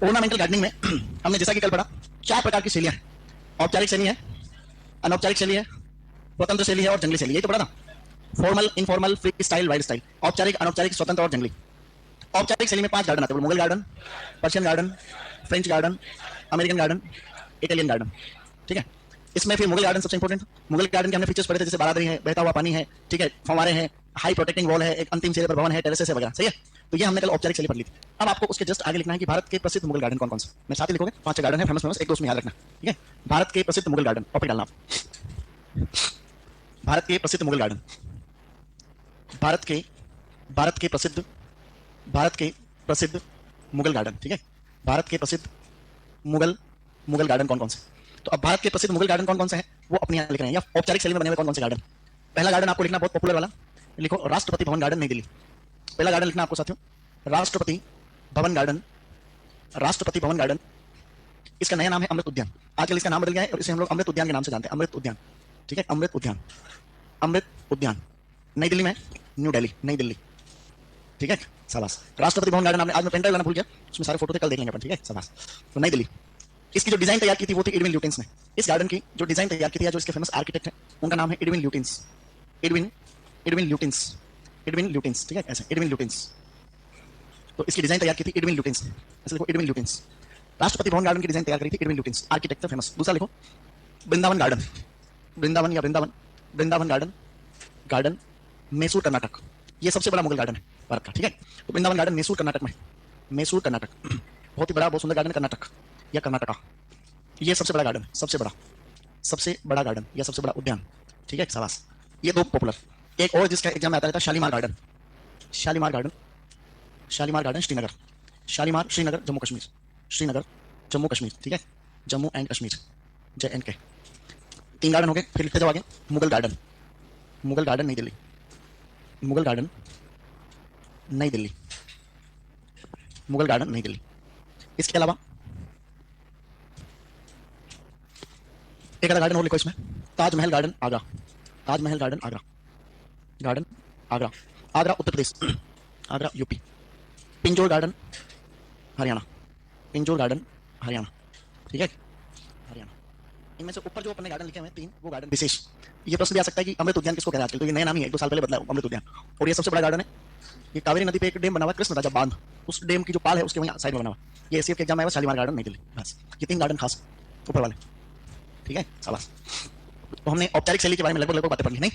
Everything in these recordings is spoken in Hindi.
ऑर्नामेंटल गार्डनिंग में हमने जैसा कि कल पढ़ा 4 प्रकार की शैलियां हैं। औपचारिक शैली है, अनौपचारिक शैली है, स्वतंत्र शैली है और जंगली शैली। ये तो पढ़ा ना। Formal, informal, free style, wild style. औपचारिक, अनौपचारिक, स्वतंत्र और जंगली। औपचारिक शैली में 5 गार्डन आते हैं। Mughal garden, Persian garden, French garden, American garden, Italian garden. ठीक है। इसमें फिर मुगल गार्डन सबसे इंपॉर्टेंट। मुगल गार्डन के हमने फीचर्स पढ़े थे, जैसे बारादरी है, बहता हुआ पानी है, ठीक है, फव्वारे हैं, हाई प्रोटेक्टिंग वॉल है, एक अंतिम सिरे पर भवन है, टेरेसेस है वगैरह। सही है। तो ये हमने कल औपचारिक शैली पढ़ ली थी। अब आपको उसके जस्ट आगे लिखना है कि भारत के प्रसिद्ध मुगल गार्डन कौन कौन से। मैं साथ ही लिखोगे, 5 गार्डन है फेमस फेमस, एक दो उसमें याद रखना। ठीक है। भारत के प्रसिद्ध मुगल गार्डन टॉपिक डालना आप। भारत के प्रसिद्ध मुगल गार्डन। भारत के भारत के प्रसिद्ध भारत के प्रसिद्ध मुगल गार्डन। ठीक है। भारत के प्रसिद्ध मुगल मुगल गार्डन कौन कौन से। तो अब भारत के प्रसिद्ध मुगल गार्डन कौन कौन से हैं वो अपने यहाँ लिख रहे हैं, या औपचारिक शैली में बने हुए कौन कौन से गार्डन। पहला गार्डन आपको लिखना बहुत पॉपुलर वाला, लिखो राष्ट्रपति भवन गार्डन, नई दिल्ली। पहला गार्डन लिखना आपको साथियों, राष्ट्रपति भवन गार्डन। राष्ट्रपति भवन गार्डन। इसका नया नाम है अमृत उद्यान। आजकल इसका नाम बदल गया है और इसे हम लोग अमृत उद्यान के नाम से जानते हैं। अमृत उद्यान। ठीक है। अमृत उद्यान। अमृत उद्यान नई दिल्ली में, न्यू दिल्ली, नई दिल्ली। ठीक है। शाबाश। राष्ट्रपति भवन गार्डन आपने, आज मैं पेन ड्राइव लाना भूल गया, उसमें सारे फोटो थे, कल देख लेंगे अपन। ठीक है। शाबाश। तो नई दिल्ली। इसकी जो डिजाइन तैयार की थी वो थी एडविन ल्यूटिन्स ने। इस गार्डन की जो डिजाइन तैयार की थी, या जो इसके फेमस आर्किटेक्ट हैं, उनका नाम है Edwin Lutyens. Edwin Edwin Lutyens. Edwin Lutyens. ठीक है। ऐसे एडविन ल्यूटिन्स। तो इसकी डिजाइन तैयार की थी एडविन ल्यूटिन्स। ऐसे लिखो एडविन ल्यूटिन्स। राष्ट्रपति भवन गार्डन की डिजाइन तैयार करी थी एडविन ल्यूटिन्स, आर्किटेक्ट फेमस। दूसरा लिखो वृंदावन गार्डन। वृंदावन या वृंदावन, वृंदावन गार्डन। गार्डन मैसूर कर्नाटक। ये सबसे बड़ा मुगल गार्डन है भारत का। ठीक है। तो वृंदावन गार्डन मैसूर कर्नाटक में, मैसूर कर्नाटक। बहुत ही बड़ा, बहुत सुंदर गार्डन कर्नाटक या कर्नाटका। ये सबसे बड़ा गार्डन, सबसे बड़ा गार्डन या सबसे बड़ा उद्यान। ठीक है। शाबाश। ये दो पॉपुलर। एक और जिसका एग्जाम में आता रहता है, Shalimar garden. Shalimar garden. Shalimar garden Srinagar. Shalimar Srinagar Jammu Kashmir. Srinagar Jammu Kashmir. ठीक है। Jammu and Kashmir, JNK। 3 garden हो गए। फिर लिखते जाओ आगे। मुगल गार्डन। मुगल गार्डन नई दिल्ली। मुगल गार्डन नई दिल्ली। मुगल गार्डन नई दिल्ली। इसके अलावा एक आधा गार्डन और लिखो इसमें, Taj Mahal garden Agra. Taj Mahal garden Agra. Garden Agra. Agra Uttar Pradesh, Agra UP. Pinjore garden Haryana. Pinjore garden Haryana. ठीक है। हरियाणा। इनमें से ऊपर जो अपने गार्डन लिखे हुए हैं 3, वो गार्डन विशेष। ये प्रश्न भी आ सकता है कि अमृत उद्यान किसको कह रहे हैं आजकल, तो ये नया नाम ही है, 1-2 साल पहले बदला है अमृत उद्यान। और ये सबसे बड़ा गार्डन है। ये कावेरी नदी पे एक डैम बना हुआ है, कृष्ण राजा बांध। उस डैम की जो पाल है उसके वहीं साइड में बना हुआ है। ये एसीएफ के एग्जाम में आया, शालीमार गार्डन नई दिल्ली। बस ये 3 गार्डन खास ऊपर वाले। ठीक है। शाबाश। तो हमने औपचारिक शैली के बारे में लगभग बातें पढ़ ली। नहीं,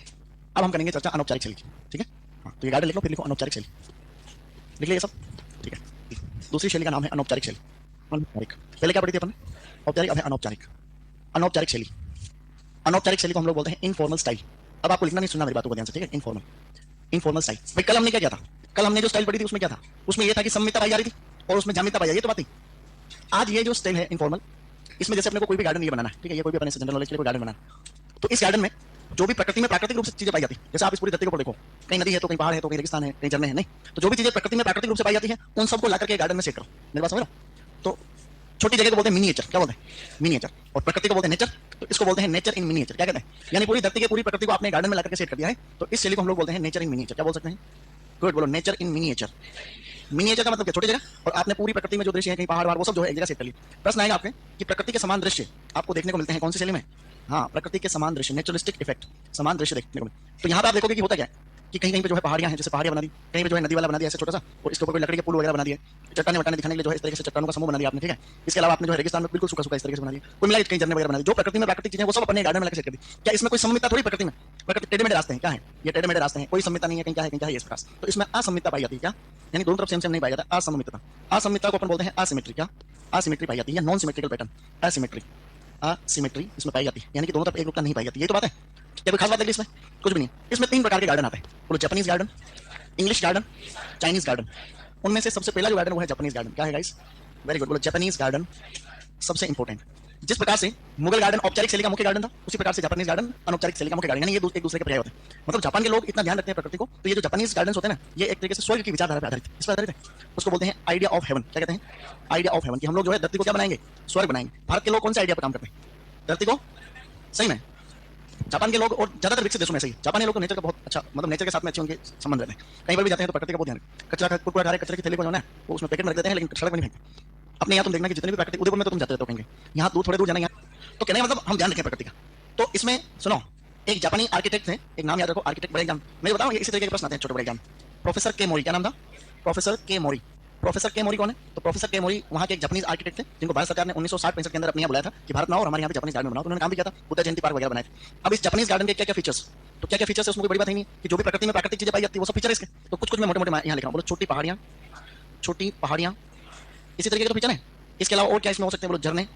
अब हम करेंगे चर्चा अनौपचारिक शैली की। ठीक है। हाँ, तो ये गार्डन लिख लो, फिर लिखो अनौपचारिक शैली। लिख लिया सब। ठीक है। दूसरी शैली का नाम है अनौपचारिक शैली। अनौपचारिक। पहले क्या पढ़ी थी अपन ने? औपचारिक। अब है अनौपचारिक। अनौपचारिक शैली। अनौपचारिक शैली को हम लोग बोलते हैं इनफॉर्मल स्टाइल। अब आपको लिखना नहीं, सुनना मेरी बातों को ध्यान से। ठीक है। इनफॉर्मल। Informal style. भाई कल हमने क्या किया था? कल हमने जो स्टाइल पढ़ी थी उसमें क्या था? उसमें ये था कि सम्मिता पाई जा रही थी और उसमें जामिता पाई जा रही, ये तो बात थी। आज ये जो स्टाइल है इनफॉर्मल, इसमें जैसे अपने को कोई भी गार्डन ये बनाना है, ठीक है, ये कोई भी अपने जनरल नॉलेज के लिए कोई गार्डन बनाना है, तो इस गार्डन में जो भी प्रकृति में प्राकृतिक रूप से चीजें पाई जाती है, जैसे आप इस पूरी धरती को देखो, कहीं नदी है तो कहीं पहाड़ है तो कहीं रेगिस्तान है, कहीं झरने हैं, नहीं, तो जो भी चीजें प्रकृति में प्राकृतिक रूप से पाई जाती है उन सबको लाकर के गार्डन में सेट करो। मेरी बात समझ लो। तो छोटी जगह को बोलते हैं मिनिएचर। क्या बोलते हैं? मिनिएचर। और प्रकृति को बोलते हैं नेचर। तो इसको बोलते हैं नेचर इन मिनिएचर। क्या कहते हैं? यानी पूरी धरती के पूरी प्रकृति को आपने गार्डन में लाकर के सेट कर दिया है, तो इस शैली को हम लोग बोलते हैं नेचर इन मिनिएचर। क्या बोल सकते हैं? गुड, बोलो नेचर इन मिनिएचर। मिनिएचर का मतलब क्या? छोटी जगह, और आपने पूरी प्रकृति में जो दृश्य है, कहीं पहाड़ वो सब जो है एक जगह सेट कर लिया। प्रश्न आएगा आपके कि प्रकृति के समान दृश्य आपको देखने को मिलते हैं कौन सी शैली में? हाँ, प्रकृति के समान दृश्य, नेचुरलिस्टिक इफेक्ट, समान दृश्य देखने को मिलते। तो यहाँ पे आप देखोगे कि होता क्या है कि कहीं कहीं पे जो है पहाड़ियां हैं, जैसे पहाड़ियां बना दी, कहीं पे जो है नदी वाला बना दिया ऐसे छोटा सा, और इसके ऊपर कोई लकड़ी के पुल वगैरह बना दिए, चट्टाने वटाने दिखाने के लिए जो है इस तरीके से चट्टानों का समूह बना दिया आपने। ठीक है। इसके अलावा आपने जो है रेगिस्तान में बिल्कुल सूखा सूखा इस तरीके से बना दिया, कोई मिला कहीं झरने वगैरह बना दिए। जो प्रकृति में प्राकृतिक चीजें वो सब अपने गार्डन में लगा कर दी। क्या इसमें कोई सममितता थोड़ी? प्रकृति में प्रकृति टेढ़े मेढ़े रास्ते हैं, क्या है ये? टेढ़े मेढ़े रास्ते हैं, कोई सममितता नहीं है, कहीं क्या है कहीं क्या है, इस प्रकार। तो इसमें असममितता पाई जाती है। क्या? यानी दोनों तरफ सेम नहीं पाया जाता, असममितता। असममितता को अपन बोलते हैं असिमेट्री। क्या? असिमेट्री पाई जाती है, या non symmetrical pattern, asymmetry. Asymmetry इसमें पाई जाती है, यानी कि दोनों तरफ एक रूपता नहीं पाई जाती। ये तो बात है। क्या कोई खास बात लगी इसमें? कुछ भी नहीं। इसमें 3 प्रकार के गार्डन आते हैं। बोलो Japanese garden, English garden, Chinese garden. उनमें से सबसे पहला जो गार्डन वो है जापानीज गार्डन। क्या है गाइस? वेरी गुड, बोलो जापानीज गार्डन सबसे इंपॉर्टेंट। जिस प्रकार से मुगल गार्डन औपचारिक शैली का मुख्य गार्डन था, उसी प्रकार से जापानीज गार्डन अनौपचारिक शैली का मुख्य गार्डन, यानी ये एक दूसरे के पर्याय होते हैं। मतलब जापान के लोग इतना ध्यान रखते हैं प्रकृति को, तो ये जो जापानीज गार्डन होते हैं ना, ये एक तरीके से स्वर्ग की विचारधारा पर आधारित है। इस पर आधारित है। उसको बोलते हैं आइडिया ऑफ हेवन। क्या कहते हैं? आइडिया ऑफ हेवन, कि हम लोग जो है धरती को क्या बनाएंगे? स्वर्ग बनाएंगे। भारत के लोग कौन से आइडिया पर काम करते हैं? धरती को, सही में जापान के लोग और ज्यादातर विकसित देशों में सही, जापानी लोग को नेचर का बहुत अच्छा, मतलब नेचर के साथ में अच्छे उनके संबंध रहते हैं। कहीं पर भी जाते हैं तो प्रकृति का बहुत ध्यान। कचरा कुरकुरा खा रहे, कचरे की थैली को जो है वो उसमें पैकेट में रख देते हैं, लेकिन सड़क में नहीं फेंकते। अपने यहाँ तुम देखना कि जितने भी प्राकृतिक, उदयपुर में तो तुम जाते रहते हो कहेंगे, यहाँ दूर थोड़े दूर जाना, यहाँ तो कहने का मतलब हम ध्यान रखें प्रकृति का। तो इसमें सुनो, एक जापानी आर्किटेक्ट थे, एक नाम याद रखो, आर्किटेक्ट बड़े एग्जाम मैं बताऊँ, इसी तरीके के प्रश्न आते हैं छोटे बड़े एग्जाम। प्रोफेसर के मोरी, क्या नाम था? प्रोफेसर के मोरी। प्रोफेसर के मोरी कौन है? तो प्रोफेसर के मोरी वहाँ के एक जापानीज आर्किटेक्ट थे, जिनको भारत सरकार ने 1960-65 के अंदर अपने यहाँ बुलाया था कि भारत में आओ और हमारे यहाँ पे जापानीज गार्डन बनाओ, तो उन्होंने काम भी किया था, बुद्ध जयंती पार्क वगैरह बनाए थे। अब इस जापानीज गार्डन के क्या क्या फीचर्स, तो क्या क्या फीचर्स है उसमें कोई बड़ी बात नहीं कि जो भी प्रकृति में प्राकृतिक चीजें पाई जाती है वो सब फीचर है इसके। तो कुछ कुछ मैं मोटे मोटे यहाँ लिख रहा हूँ। बोलो छोटी पहाड़ियाँ, छोटी पहाड़ियाँ, इसी तरीके के तो फीचर है। इसके अलावा और क्या इसमें हो सकते हैं? बोलो झरने,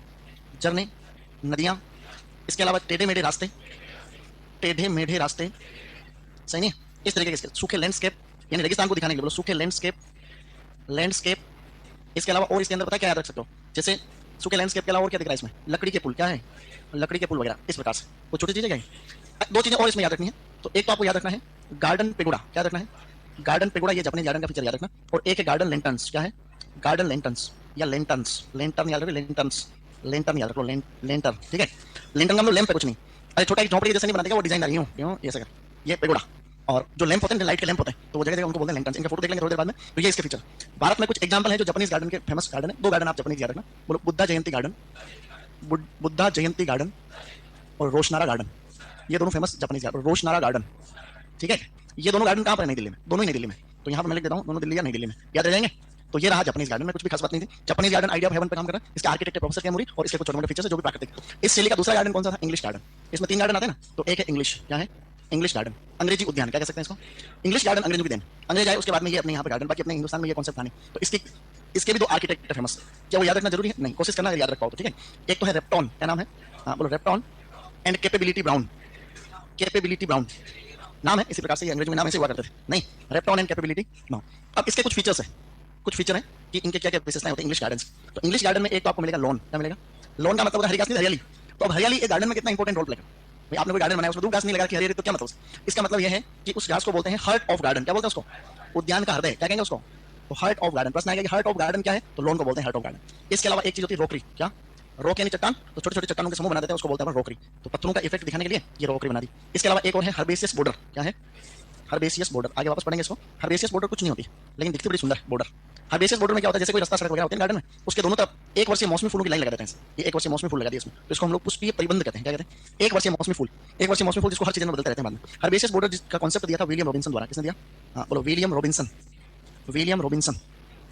झरने, नदियाँ, इसके अलावा टेढ़े मेढ़े रास्ते, टेढ़े मेढ़े रास्ते, सही नहीं? इस तरीके के सूखे लैंडस्केप, यानी रेगिस्तान को दिखाने के लिए बोलो सूखे लैंडस्केप, लैंडस्केप। इसके अलावा और इसके अंदर पता है क्या याद रख सकते हो? जैसे सूखे लैंडस्केप के अलावा और क्या दिख रहा है इसमें? लकड़ी के पुल, क्या है? लकड़ी के पुल वगैरह, इस प्रकार से वो छोटी चीजें क्या है। दो चीजें और इसमें याद रखनी है। तो एक तो आपको याद रखना है गार्डन पेगोडा, क्या रखना है? गार्डन पेगोडा, ये जापानी गार्डन का फीचर याद रखना। और एक है गार्डन लेंटन्स, क्या है? गार्डन लेंटन्स या लेंटन्स, लेंटर्न याद रखो, लेंटन्स, लेंटर्न याद रखो, लेंटर, ठीक है। लेंटर्न का मतलब लैंप है, कुछ नहीं। अरे छोटा एक झोंपड़ी जैसे नहीं बनाते, वो डिजाइन आ रही हूँ ये सर, ये पेगोडा। और जो लैंप होते हैं, लाइट के लैंप होते हैं, तो वो जगह जगह उनको बोलते हैं लैंटर्न्स। इनका फोटो देख लेंगे थोड़ी देर बाद में। तो ये इसके फीचर। भारत में कुछ एग्जांपल है जो जापानीज गार्डन के फेमस गार्डन है। दो गार्डन आप जापानीज याद रखना, बोलो बुद्धा जयंती गार्डन, बुद्धा जयंती गार्डन और रोशनारा गार्डन, ये दोनों famous Japanese garden. Roshanara garden, ठीक है। ये दोनों गार्डन कहाँ पर है? नई दिल्ली में, दोनों ही नई दिल्ली में। तो यहाँ पर मैं लिख देता हूँ दोनों दिल्ली या नई दिल्ली में, याद रह जाएंगे। तो ये रहा जापानीज गार्डन में, कुछ भी खास बात नहीं थी। Japanese garden idea of haven पे काम कर रहा है, इसके आर्किटेक्ट है प्रोफेसर कैमोरी, और इसके कुछ छोटे मोटे फीचर्स है जो भी प्राकृतिक। इस शैली का दूसरा गार्डन कौन सा था? English garden. इसमें 3 गार्डन आते हैं ना, तो एक है इंग्लिश, क्या है? इंग्लिश गार्डन, अंग्रेजी उद्यान, क्या कह सकते हैं इसको? इंग्लिश गार्डन, अंग्रेजों की देन। अंग्रेज आए उसके बाद में ये अपने यहाँ पे गार्डन, बाकी अपने हिंदुस्तान में ये कॉन्सेप्ट था नहीं। तो इसके भी 2 आर्किटेक्ट फेमस, क्या वो याद रखना जरूरी है? नहीं, कोशिश करना याद रख पाओ तो ठीक है। एक तो है रेप्टॉन, क्या नाम है? हाँ बोलो, Repton and Capability Brown, Capability Brown नाम है, इसी प्रकार से ये अंग्रेजी में नाम ऐसे हुआ करते थे। नहीं, रेप्टॉन एंड कैपेबिलिटी ब्राउन। अब इसके कुछ फीचर्स है, कुछ फीचर है कि इनके क्या क्या विशेषताएं होती हैं इंग्लिश गार्डन। तो इंग्लिश गार्डन में एक तो आपको मिलेगा लॉन, क्या मिलेगा? लॉन का मतलब हरी घास नहीं, हरियाली। तो अब हरियाली एक गार्डन में कितना इंपॉर्टेंट रोल प्ले करता है? भाई आपने कोई गार्डन बनाया, उसमें दूर घास नहीं लगा कि हरियाली, तो क्या मतलब? इसका मतलब यह है कि उस घास को बोलते हैं हार्ट ऑफ गार्डन। क्या बोलते हैं उसको? उद्यान का हृदय, क्या कहेंगे उसको? तो हार्ट ऑफ गार्डन। प्रश्न आएगा कि हार्ट ऑफ गार्डन क्या है? तो लॉन को बोलते हैं हार्ट ऑफ गार्डन। इसके अलावा एक चीज होती है रोकरी, क्या? रॉक यानी चट्टान, तो छोटे छोटे चट्टानों के समूह बना देते हैं, उसको बोलते हैं रोकरी। तो पत्थरों का इफेक्ट दिखाने के लिए ये रोकरी बना दी। इसके अलावा एक और है हर्बेसियस बॉर्डर, क्या है? हर्बेसियस बॉर्डर, आगे वापस पढ़ेंगे इसको। हर्बेसियस बॉर्डर कुछ नहीं होती लेकिन दिखती बड़ी सुंदर बॉर्डर। हर्बेसियस बॉर्डर में क्या होता है? जैसे कोई रास्ता सड़क वगैरह होती है गार्डन में, उसके दोनों तरफ एक वर्षीय मौसमी फूलों की लाइन लगा देते हैं। ये एक वर्षीय मौसमी फूल लगा दिए इसमें, तो इसको हम लोग पुष्पीय परिबंध कहते हैं। क्या कहते हैं? एक वर्षीय मौसमी फूल, एक वर्षीय मौसमी फूल जिसको हर सीजन में बदलते रहते हैं बाद में। हर्बेसियस बॉर्डर जिसका कॉन्सेप्ट दिया था विलियम रॉबिन्सन द्वारा, किसने दिया? हाँ बोलो, विलियम रॉबिन्सन, विलियम रॉबिन्सन।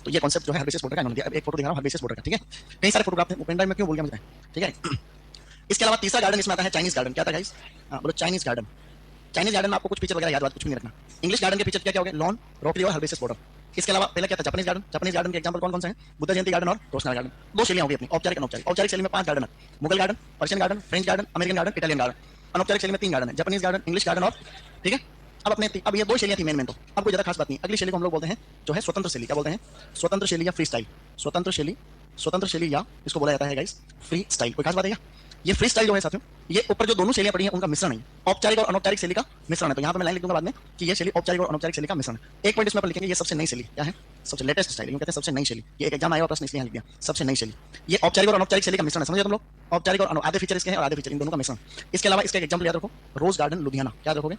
तो ये कॉन्सेप्ट जो है हर्बेसियस बॉर्डर का इन्होंने दिया। अब एक फोटो दिखा रहा हूं हर्बेसियस बॉर्डर का, ठीक है। कई सारे फोटोग्राफ थे, पेन ड्राइव में क्यों भूल गया मुझे, ठीक है। इसके अलावा तीसरा गार्डन इसमें आता है चाइनीज गार्डन, क्या था गाइस? हाँ बोलो, चाइनीज गार्डन। चाइनीज गार्डन में आपको कुछ फीचर वगैरह याद, कुछ भी नहीं रखना। इंग्लिश गार्डन के फीचर क्या क्या हो गए? लॉन, रॉकरी और हर्बेसियस बॉर्डर। इसके अलावा पहले क्या था? Japanese garden. जापानीज गार्डन के एग्जांपल कौन कौन से हैं? बुद्ध जयंती गार्डन और रोशनारा गार्डन। 2 शैलियां होगी अपनी, औपचारिक अनौपचारिक। औपचारिक शैली में 5 गार्डन है, Mughal garden, Persian garden, French garden, American garden, Italian garden. अनौपचारिक शैली में 3 गार्डन है, जापानीज गार्डन, इंग्लिश गार्डन और, ठीक है। अब ये 2 शैलियां थी मेन तो अब कोई ज्यादा खास बात नहीं। अगली शैली को हम लोग बोलते हैं जो है स्वतंत्र शैली, क्या बोलते हैं? स्वतंत्र शैली या फ्री स्टाइल। स्वतंत्र शैली, स्वतंत्र शैली या इसको बोला जाता है गाइस फ्री स्टाइल। कोई खास बात है क्या? ये फ्री स्टाइल जो है साथियों, ये ऊपर जो दोनों शैलियां पड़ी हैं उनका मिश्रण है, औपचारिक और अनौपचारिक शैली का मिश्रण है। तो यहाँ पे मैं लाइन लिख दूंगा बाद में कि ये शैली औपचारिक और अनौपचारिक शैली का मिश्रण है। एक पॉइंट इसमें अपन लिखेंगे, ये सबसे नई शैली, क्या है? सबसे लेटेस्ट स्टाइल, कहते हैं सबसे नई शैली। ये एक एग्जाम आया हुआ प्रश्न इसलिए लिख दिया, सबसे नई शैली। ये औपचारिक और अनौपचारिक शैली का मिश्रण है, समझे तुम लोग? औपचारिक और आधे फीचर इसके हैं और आधे फीचर इन दोनों का मिश्रण। इसके अलावा इसका एग्जाम्पल याद रखो, रोज गार्डन लुधियाना, क्या रखोगे?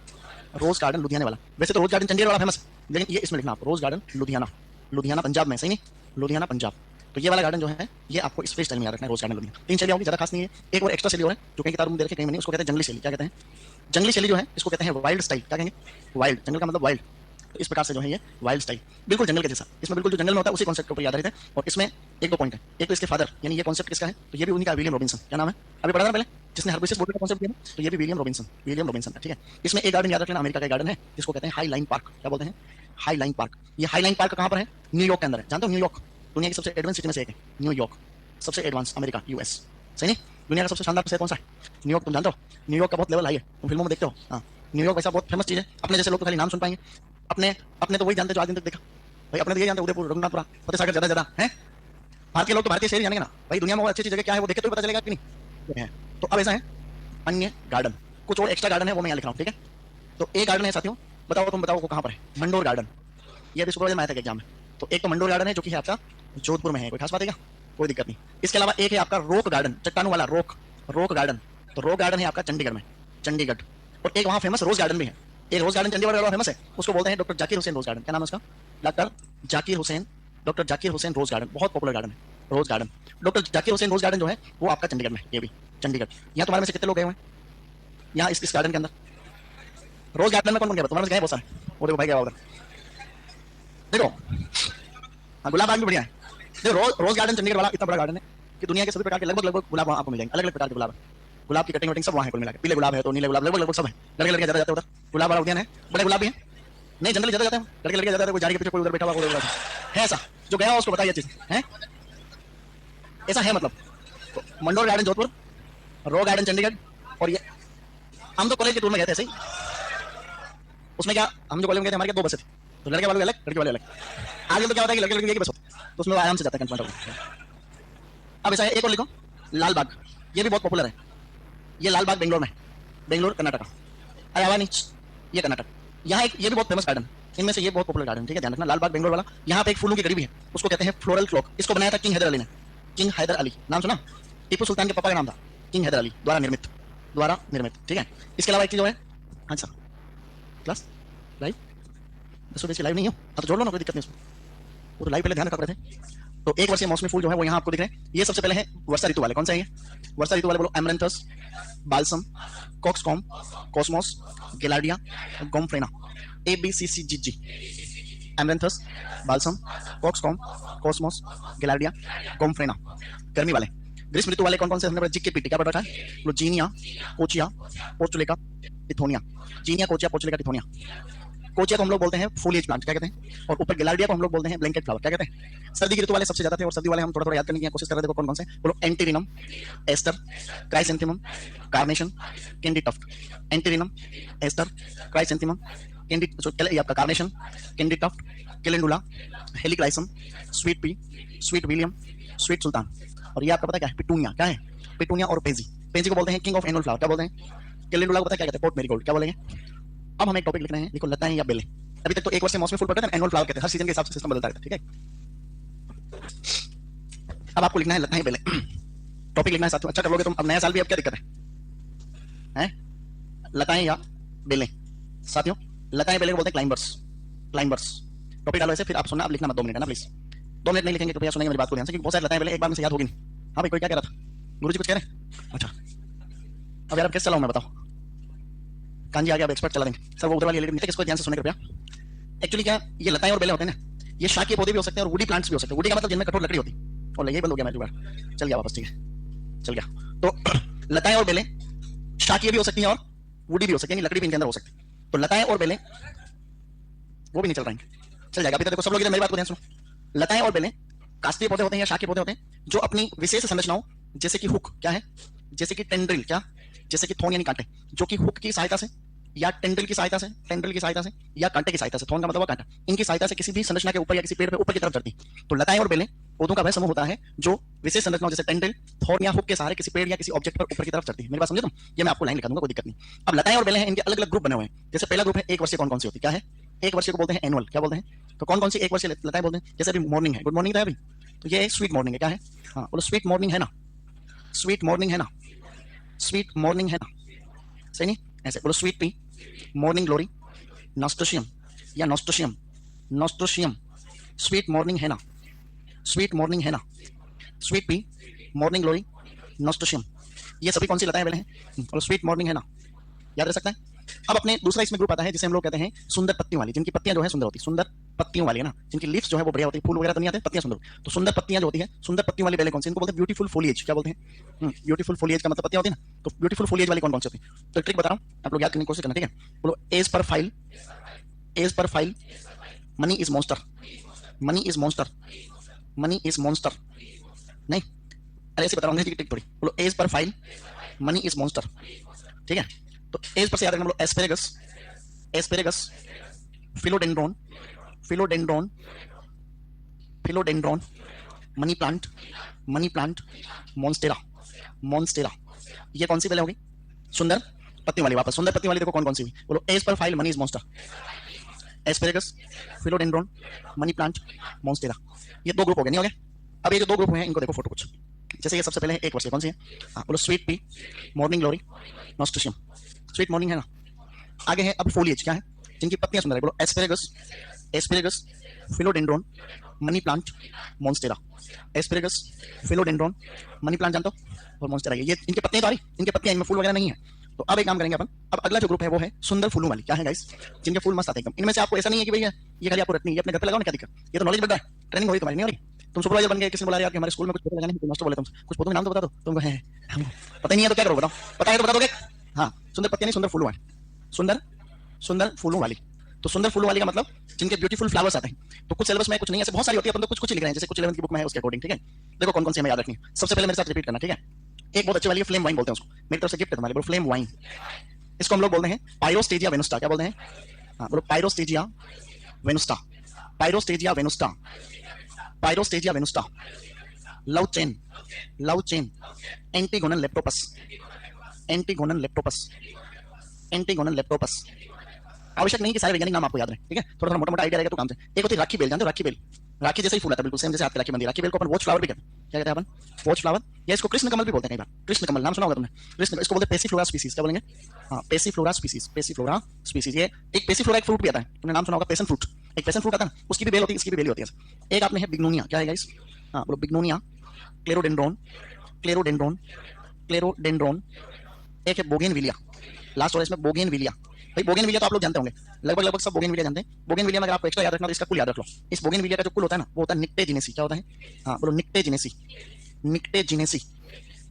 रोज गार्डन लुधियाना वाला। वैसे तो रोज गार्डन चंडीगढ़ वाला फेमस है, लेकिन ये इसमें लिखना आप, रोज गार्डन लुधियाना, लुधियाना पंजाब में, सही नहीं? लुधियाना पंजाब। तो ये वाला गार्डन जो है ये आपको इस फ्री स्टाइल में याद रखना है, रोज गार्डन लुधियाना। 3 शैलियां होगी, ज्यादा खास नहीं है। एक और एक्स्ट्रा शैली और है जो कहीं किताब में देखे कहीं नहीं, उसको कहते हैं जंगली शैली। क्या कहते हैं? जंगली शैली जो है इसको कहते हैं वाइल्ड स्टाइल। क्या कहेंगे? वाइल्ड, जंगल का मतलब वाइल्ड। तो इस प्रकार से जो है ये वाइल्ड स्टाइल, बिल्कुल जंगल के जैसा। इसमें बिल्कुल जो जंगल में होता है उसी कॉन्सेप्ट के ऊपर आधारित है। और इसमें 1-2 पॉइंट है। एक तो इसके फादर, यानी ये कॉन्सेप्ट किसका है? तो ये भी उन्हीं का, विलियम रॉबिन्सन। क्या नाम है? अभी पढ़ा था पहले, जिसने हर्बेसियस बॉर्डर का कॉन्सेप्ट दिया, तो ये भी विलियम रॉबिन्सन, विलियम रॉबिन्सन है, ठीक है। इसमें एक गार्डन याद रखना, अमेरिका का गार्डन है जिसको कहते हैं हाई लाइन पार्क। क्या बोलते हैं? High line park. ये हाई लाइन पार्क कहाँ पर है? न्यूयॉर्क के अंदर है। जानते हो न्यूयॉर्क दुनिया की सबसे एडवांस सिटी में से एक है। न्यूयॉर्क सबसे एडवांस, अमेरिका, यूएस, सही नहीं? दुनिया का सबसे शानदार शहर कौन सा है? न्यूयॉर्क। तुम जानते हो न्यूयॉर्क का बहुत लेवल हाई है, तुम फिल्मों में देखते हो। हाँ, न्यूयॉर्क वैसा बहुत फेमस चीज है। अपने जैसे लोग तो खाली नाम सुन पाएंगे, अपने अपने तो वही जानते जो आज दिन तक देखा। भाई अपने तो ये जानते उदयपुर, रघुनाथपुरा, फतेह सागर, ज्यादा है। भारतीय लोग तो भारतीय शहर जानेंगे ना भाई, दुनिया में और अच्छी अच्छी जगह क्या है वो देखे तो पता चलेगा कि नहीं है। तो अब ऐसा है, अन्य गार्डन, कुछ और एक्स्ट्रा गार्डन है वो मैं यहाँ लिख रहा हूँ, ठीक है। तो एक गार्डन है साथियों, बताओ तुम बताओ वो कहाँ पर है? मंडोर गार्डन। ये अभी सुपरवाइजर में आया था एग्जाम में। तो एक तो मंडोर गार्डन है जो कि है आपका जोधपुर में है। कोई खास बात है क्या? कोई दिक्कत नहीं। इसके अलावा एक है आपका रॉक गार्डन, चट्टानों वाला रॉक, रॉक गार्डन। तो रॉक गार्डन है आपका चंडीगढ़ में, चंडीगढ़। और एक वहाँ फेमस रोज गार्डन भी है। एक रोज गार्डन चंडीगढ़ वाला फेमस है, उसको बोलते हैं doctor Zakir Hussain rose garden. क्या नाम है उसका? Doctor Zakir Hussain, doctor Zakir Hussain rose garden, बहुत पॉपुलर गार्डन है। Rose garden. Doctor Zakir Hussain rose garden जो है वो आपका चंडीगढ़ में, ये भी चंडीगढ़। यहाँ तुम्हारे में से कितने लोग गए हुए हैं यहाँ इस गार्डन के अंदर? रोज गार्डन में कौन कौन गया? तुम्हारे में गए बहुत सारे। वो देखो भाई गया उधर, देखो। हाँ, गुलाब बाग भी बढ़िया है। देखो रोज गार्डन चंडीगढ़ वाला इतना बड़ा गार्डन है कि दुनिया के सभी प्रकार के लगभग गुलाब वहाँ आपको मिल जाएंगे। अलग अलग प्रकार के गुलाब है, गुलाब की कटिंग वटिंग सब वहाँ है कुल मिला के। पीले गुलाब है तो नीले गुलाब लगभग सब है। लड़के लड़के ज्यादा जाते हैं उधर, गुलाब वाला उद्यान है, बड़े गुलाब भी है। नहीं जनरली ज्यादा जाते हैं लड़के लड़के ज्यादा, कोई गाड़ी के पीछे कोई उधर बैठा हुआ कोई उधर है। ऐसा जो गया उसको बताइए चीज है, ऐसा है मतलब। तो मंडोर गार्डन जोधपुर, रो गार्डन चंडीगढ़। और ये हम तो कॉलेज के टूर में गए थे ऐसे ही। उसमें क्या, हम जो कॉलेज में गए थे हमारे 2 बसें थी, तो लड़के वाले अलग लड़के वाले अलग। आगे तो क्या होता है कि लड़के लड़के की बस होती है तो उसमें आराम से जाता है कंफर्टेबल। अब ऐसा है, एक और लिखो लाल बाग, ये भी बहुत पॉपुलर है। ये लाल बाग बेंगलोर में, बेंगलोर कर्नाटक। अरे आवा नीच, ये कर्नाटक। यहाँ एक ये भी बहुत फेमस गार्डन, इनमें से ये बहुत पॉपुलर गार्डन, ठीक है ध्यान रखना। लाल बाग बेंगलोर वाला, यहाँ पे एक फूलों की गड़ी भी है, उसको कहते हैं फ्लोरल क्लॉक। इसको बनाया था किंग हैदर अली ने। किंग हैदर अली नाम सुना? टीपू सुल्तान के पापा का नाम था किंग हैदर अली, द्वारा निर्मित, ठीक है। इसके अलावा एक चीज है, हाँ सर क्लास लाइव 10 बजे लाइव नहीं हो, हाँ तो जोड़ लो ना, कोई दिक्कत नहीं उसमें। वो तो लाइव पहले ध्यान रखा करते थे। तो एक वर्षीय मौसमी फूल जो है वो यहाँ आपको दिख रहे हैं। ये सबसे पहले है वर्षा ऋतु वाले, कौन सा है ये? वर्षा ऋतु वाले बोलो, amaranthus, balsam, cockscomb, cosmos, gaillardia, gomphrena. ABCCGG, amaranthus, balsam, cockscomb, cosmos, gaillardia, gomphrena. गर्मी वाले। ग्रीष्म ऋतु वाले कौन कौन से? हमने जिक के पीटी क्या पढ़ रखा है? जीनिया, कोचिया, पोर्चुलेका, टिथोनिया। जीनिया, कोचिया, पोर्चुलेका, टिथोनिया। कोचिया को हम लोग बोलते हैं फोलिएज प्लांट, क्या कहते हैं? और ऊपर गिलार्डिया को हम लोग बोलते हैं ब्लैंकेट फ्लावर, क्या कहते हैं? सर्दी की ऋतु वाले सबसे ज्यादा थे, और सर्दी वाले हम थोड़ा थोड़ा याद करने की कोशिश कर रहे थे। कौन कौन से बोलो? Antirrhinum, aster, chrysanthemum, carnation, candytuft. Antirrhinum, aster, chrysanthemum, candytuft, ये आपका carnation, candytuft, calendula, helichrysum, sweet pea, sweet william, sweet sultan. और ये आपका पता क्या है? पिटूनिया। क्या है? पिटूनिया और पेजी। पेजी को बोलते हैं किंग ऑफ एनुअल फ्लावर, क्या बोलते हैं? कैलेंडुला को पता क्या कहते हैं? पोर्ट मेरीगोल्ड, क्या बोलेंगे? अब हम एक टॉपिक लिख रहे हैं, देखो लताएं या बेलें। अभी तक तो एक वर्ष से मौसमी फूल पढ़ते थे, एनुअल फ्लावर कहते हैं, हर सीजन के हिसाब से सिस्टम बदलता रहता है, ठीक है। अब आपको लिखना है लताएं बेलें, टॉपिक लिखना है साथियों। अच्छा कर लोगे तुम, अब नया साल भी, अब क्या दिक्कत है? लताएं या बेलें साथियों, लताएं बेलें को बोलते हैं क्लाइंबर्स, क्लाइंबर्स। टॉपिक डालो ऐसे, फिर आप सुनना। अब लिखना मत 2 मिनट है ना प्लीज, 2 मिनट नहीं लिखेंगे तो भैया सुनेंगे मेरी बात को ध्यान से, क्योंकि बहुत सारी लताएं बेलें एक बार में से याद होगी नहीं। हाँ भाई, कोई क्या कह रहा था? गुरुजी कुछ कह रहे हैं? अच्छा, अब यार अब कैसे चलाऊं मैं, बताओ। कांजी आ गया, अब एक्सपर्ट चला देंगे सर। वो उधर वाली लेकिन किसको ध्यान से सुने कृपया। एक्चुअली क्या, ये लताएं और बेलें होते हैं ना, ये शाकीय पौधे भी हो सकते हैं और वुडी प्लांट्स भी हो सकते हैं। वुडी का मतलब जिनमें कठोर लकड़ी होती है। और ये बंद हो गया, मैं जुगाड़ चल गया वापस, ठीक है चल गया। तो लताएं और बेलें शाकीय भी हो सकती हैं और वुडी भी हो सकती है, लकड़ी भी इनके अंदर हो सकती है। तो लताएं और बेलें वो भी नहीं चल पाएंगे, चल जाएगा। अभी तक देखो सब लोग इधर मेरी बात को ध्यान सुनो। लताएं और बेलें काष्ठीय पौधे होते हैं या शाकीय पौधे होते हैं जो अपनी विशेष संरचनाओं, जैसे कि हुक, क्या है? जैसे कि टेंड्रिल, क्या? जैसे कि थोन यानी कांटे, जो कि हुक की सहायता से या टेंड्रिल की सहायता से या कांटे की सहायता से, थोन का मतलब कांटा, इनकी सहायता से किसी भी संरचना के ऊपर या किसी पेड़ पे ऊपर की तरफ चढ़ती। तो लताएं और बेलें पौधों का वह समूह होता है जो विशेष संरचनाओं जैसे टेंड्रिल, थोर्न या हुक के सहारे किसी पेड़ या किसी ऑब्जेक्ट पर ऊपर की तरफ चढ़ती है। मेरी बात समझे तुम? ये मैं आपको लाइन लिखा दूंगा, कोई दिक्कत नहीं। अब लताएं और बेलें हैं, इनके अलग अलग ग्रुप बने हुए हैं। जैसे पहला ग्रुप है एक वर्षीय, कौन कौन सी होती है? क्या है? एक वर्षीय को बोलते हैं एनुअल, क्या बोलते हैं? तो कौन कौन सी एक वर्षीय लताएं बोलते हैं? जैसे अभी मॉर्निंग है, गुड मॉर्निंग था अभी, तो ये स्वीट मॉर्निंग है, क्या है? हाँ बोलो, स्वीट मॉर्निंग है ना, स्वीट मॉर्निंग है ना, स्वीट मॉर्निंग है ना, सही नहीं? ऐसे बोलो, स्वीट पी, मॉर्निंग ग्लोरी, नॉस्टोशियम या नॉस्टोशियम, नॉस्टोशियम, स्वीट मॉर्निंग है ना, स्वीट मॉर्निंग है ना, स्वीट पी, मॉर्निंग ग्लोरी, नॉस्टोशियम। ये सभी कौन सी लताएं बेलें हैं? और स्वीट मॉर्निंग है ना, याद रह सकता है। अब अपने दूसरा इसमें ग्रुप आता है जिसे हम लोग कहते हैं सुंदर पत्तियों वाली, जिनकी पत्तियां जो है सुंदर होती है, सुंदर पत्तियों वाली है ना, जिनकी लीव्स जो है वो बढ़िया होती है, फूल वगैरह तो नहीं आते, पत्तियां सुंदर। तो सुंदर पत्तियां जो होती है, सुंदर पत्तियों वाली बेलें कौन सी? इनको बोलते हैं ब्यूटीफुल फोलिएज, क्या बोलते हैं? ब्यूटीफुल फोलिएज का मतलब पत्तियां होती है ना, तो ब्यूटीफुल फोलिएज वाली कौन कौन सी होती है? तो ट्रिक बता रहा हूं, आप लोग याद करने की कोशिश करना, ठीक है। बोलो, age per file, age per file, money is monster, money is monster, money is monster. नहीं, अरे ऐसे बता रहा हूँ ट्रिक थोड़ी। बोलो, age per file, money is monster, ठीक है। तो एज पर से याद रखना, बोलो asparagus, asparagus, philodendron, philodendron, philodendron, money plant, money plant, monstera, monstera. ये कौन सी बेलें होगी? सुंदर पत्तियों वाली। वापस सुंदर पत्तियों वाली देखो कौन कौन सी हुई। बोलो, age per file, money is monster, asparagus, philodendron, money plant, monstera. ये 2 ग्रुप हो गए, नहीं हो गए? अब ये जो 2 ग्रुप हैं इनको देखो फोटो कुछ। जैसे ये सबसे पहले है एक वर्षीय, कौन सी है? हाँ बोलो, sweet pea, morning glory, nasturtium, sweet morning है ना। आगे है अब फोलिएज, क्या है? जिनकी पत्तियां सुंदर है। बोलो, asparagus, asparagus, philodendron, money plant, monstera. Asparagus, philodendron, money plant जानते हो, और मॉन्स्टेरा। ये इनके पत्ते हैं तो आ रही, इनके पत्ते इनमें फूल वगैरह नहीं है। तो अब एक काम करेंगे अपन, अब अगला जो ग्रुप है वो है सुंदर फूलों वाली। क्या है गाइस? जिनके फूल मस्त आते हैं एकदम। इनमें से आपको ऐसा नहीं है कि भैया ये खाली आपको रटनी है, ये अपने घर पे लगाओ ना, क्या दिक्कत? ये तो नॉलेज बढ़ रहा है, ट्रेनिंग हो रही तुम्हारी, नहीं हो रही? तुम सुपरवाइजर बन गए, किसी ने बोला यार कि हमारे स्कूल में कुछ पौधे लगाने हैं, मास्टर बोले तुम कुछ पौधों के नाम तो बता दो, तुमको है हमको पता ही नहीं है तो क्या करो बताओ? पता है तो बता दोगे? हाँ, सुंदर पत्तियां नहीं, सुंदर फूलों वाली। सुंदर सुंदर फूलों वाली। तो सुंदर फूलों वाली का मतलब जिनके ब्यूटीफुल फ्लावर्स आते हैं। तो कुछ सिलेबस में कुछ नहीं, ऐसे बहुत सारी होती है, अपन तो कुछ कुछ लिख रहे हैं, जैसे कुछ 11th की बुक में है उसके अकॉर्डिंग। ठीक है, देखो कौन कौन सी हमें याद रखनी है। सबसे पहले मेरे साथ रिपीट करना, ठीक है? एक बहुत अच्छी वाली फ्लेम वाइन बोलते हैं उसको, मेरी तरफ से गिफ्ट है तुम्हारे, बोलो फ्लेम वाइन। इसको हम लोग बोलते हैं पायरोस्टेजिया वेनुस्टा। क्या बोलते हैं? हाँ बोलो, pyrostegia venusta, pyrostegia venusta, pyrostegia venusta. Love chain, love chain, antigonon leptopus, antigonon leptopus, antigonon leptopus. आवश्यक नहीं कि सारे वैज्ञानिक नाम आपको याद रहे, ठीक है? थोड़ा थोड़ा मोटा मोटा आइडिया रहेगा तो काम से। एक होती है राखी बेल, जानते हो राखी बेल? राखी जैसे ही फूल आता है, बिल्कुल सेम जैसे हाथ की राखी बनती है। राखी बेल को अपन वॉच फ्लावर भी कहते हैं। क्या कहते हैं अपन? वॉच फ्लावर, या इसको कृष्ण कमल भी बोलते हैं कई बार। कृष्ण कमल नाम सुना होगा तुमने? कृष्ण, इसको बोलते हैं पेसिफ्लोरा स्पीसीज। क्या बोलेंगे? हाँ, पेसिफ्लोरा स्पीसीज, पेसिफ्लोरा स्पीसीज। ये एक पेसिफ्लोरा एक फ्रूट भी आता है, तुमने नाम सुना होगा पैशन फ्रूट। एक पैशन फ्रूट आता है, उसकी भी बेल होती है, इसकी भी बेल होती है। एक आपने है बिग्नोनिया। क्या है गाइस? हाँ बोलो, बिग्नोनिया, क्लेरोडेंड्रोन, क्लेरोडेंड्रोन, क्लेरोडेंड्रोन। एक है बोगेनविलिया, लास्ट और इसमें बोगेनविलिया। भाई बोगेनविलिया तो आप लोग जानते होंगे, लगभग लगभग सब बोगेनविलिया जानते हैं। बोगेनविलिया में अगर आपको एक्स्ट्रा याद रखना तो इसका कुल याद रख लो। इस बोगेनविलिया का जो कुल होता है ना, वो होता है निक्टेजिनेसी। क्या होता है? हाँ बोलो, निक्टेजिनेसी, निक्टेजिनेसी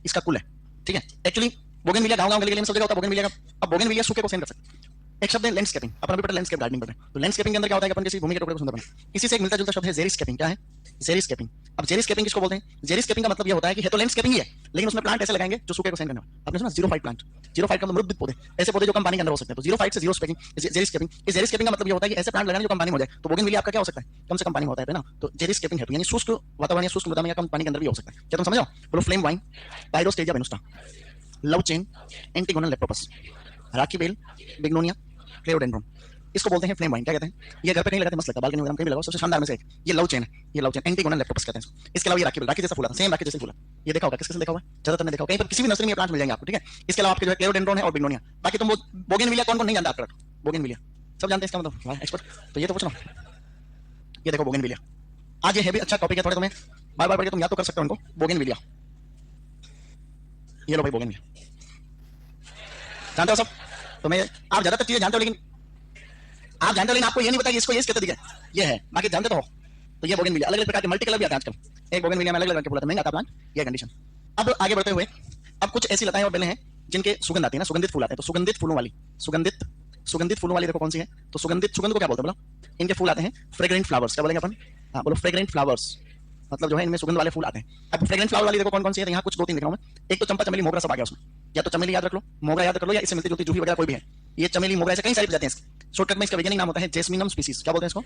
इसका कुल है। ठीक है, एक्चुअली बोगेनविलिया गांव गांव गली गली में सब जगह होता है बोगेनविलिया का। अब बोगेनविलिया सूखे को सेंड कर सकते हैं। एक शब्द है लैंडस्केपिंग, अपन अभी बेटा लैंडस्केप गार्डनिंग कर रहे हैं। तो लैंडस्केपिंग के अंदर क्या होता है कि अपन किसी भूमि के टुकड़े को सुंदर बनाते हैं। इसी से एक मिलता जुलता शब्द है जेरिस्केपिंग। क्या है? जेरिस्केपिंग। अब जेरिस्केपिंग किसको बोलते हैं? जेरिस्केपिंग का मतलब ये होता है कि है तो लैंडस्केपिंग ही है, लेकिन उसमें प्लांट ऐसे लगाएंगे जो सूखे को सेंड करने वाले। आपने सुना zero fight plant? Zero fight का मतलब मृत पौधे, ऐसे पौधे जो कम पानी के अंदर हो सकते हैं। तो जीरो फाइट से जीरो स्पेकिंग, जेरिस्केपिंग। इस जेरिस्केपिंग का मतलब ये होता है कि ऐसे प्लांट लगाने जो कम पानी में हो जाए। तो बोगेनविलिया आपका क्या हो सकता है? कम से कम पानी में होता है ना, तो जेरिस्केपिंग है। तो यानी शुष्क वातावरण या शुष्क मृदा में या कम पानी के अंदर भी हो सकता है। क्या तुम समझ रहे हो? बोलो, flame wine, पायरोस्टेजिया venusta, love chain, antigonon लेप्टोपस, राखी बेल, बिग्नोनिया, क्लेरोडेंड्रोन। इसको बोलते हैं फ्लेम वाइन। क्या कहते हैं? ये घर पे कहीं लगाते हैं, मस्त लगता है, बालकनी वगैरह में कहीं भी लगाओ। सबसे शानदार में से एक ये लव चेन है, ये लव चेन, एंटीगोनल लेप्टोपस कहते हैं इसको। इसके अलावा ये राखी बेल, राखी जैसा फूल आता है, सेम राखी जैसे फूल आता है। ये देखा होगा, किसके साथ देखा होगा? ज्यादातर ने देखा होगा, कहीं पर किसी भी नर्सरी में प्लांट मिल जाएंगे आपको। ठीक है, इसके अलावा आपके जो है क्लेरोडेंड्रोन है और बिग्नोनिया। बाकी तुम बोगेनविलिया कौन कौन नहीं जानता? आपका बोगेनविलिया सब जानते हैं, इसका मतलब एक्सपर्ट। तो ये तो पूछ लो, ये देखो बोगेनविलिया। आज ये है भी अच्छा टॉपिक है, थोड़े तुम्हें बार बार पढ़ के तुम याद तो कर सकते हो इनको। बोगेनविलिया, ये लो भाई बोगेनविलिया, जानते हो सब? तो मैं, आप ज्यादातर चीजें जानते हो, लेकिन आप जानते हो, लेकिन आपको ये नहीं पता कि इसको ये कहते दिखा ये है, बाकी जानते तो हो। तो ये बोगेनविलिया अलग अलग प्रकार के मल्टी कलर भी आते हैं आजकल। एक बोगेनविलिया में अलग अलग रंग के फूल आते हैं, महंगा आता प्लांट, ये कंडीशन। अब आगे बढ़ते हुए, अब कुछ ऐसी लताएं और बेलें हैं जिनके सुगंध आती है ना, सुगंधित फूल आते हैं। तो सुगंधित फूलों वाली, सुगंधित सुगंधित फूलों वाली देखो कौन सी है? तो सुगंधित, सुगंध को क्या बोलते हैं बोलो? इनके फूल आते हैं फ्रेग्रेंट फ्लावर्स। क्या बोलेंगे अपन? हाँ बोलो, फ्रेग्रेंट फ्लावर्स, मतलब जो है इनमें सुगंध वाले फूल आते हैं। अब फ्रेग्रेंट फ्लावर वाली देखो कौन कौन सी है? यहाँ कुछ दो तीन लिख रहा हूँ मैं। एक तो चंपा, चमेली, मोगरा सब आ गया उसमें। या तो चमेली याद रख लो, मोगरा याद कर लो, या इससे मिलती जुलती जूही वगैरह कोई भी है। ये चमेली, मोगरा, ऐसे कई सारी प्रजातियां हैं। शॉर्टकट में इसका वैज्ञानिक नाम होता है जेस्मिनम स्पीसीज। क्या बोलते हैं इसको?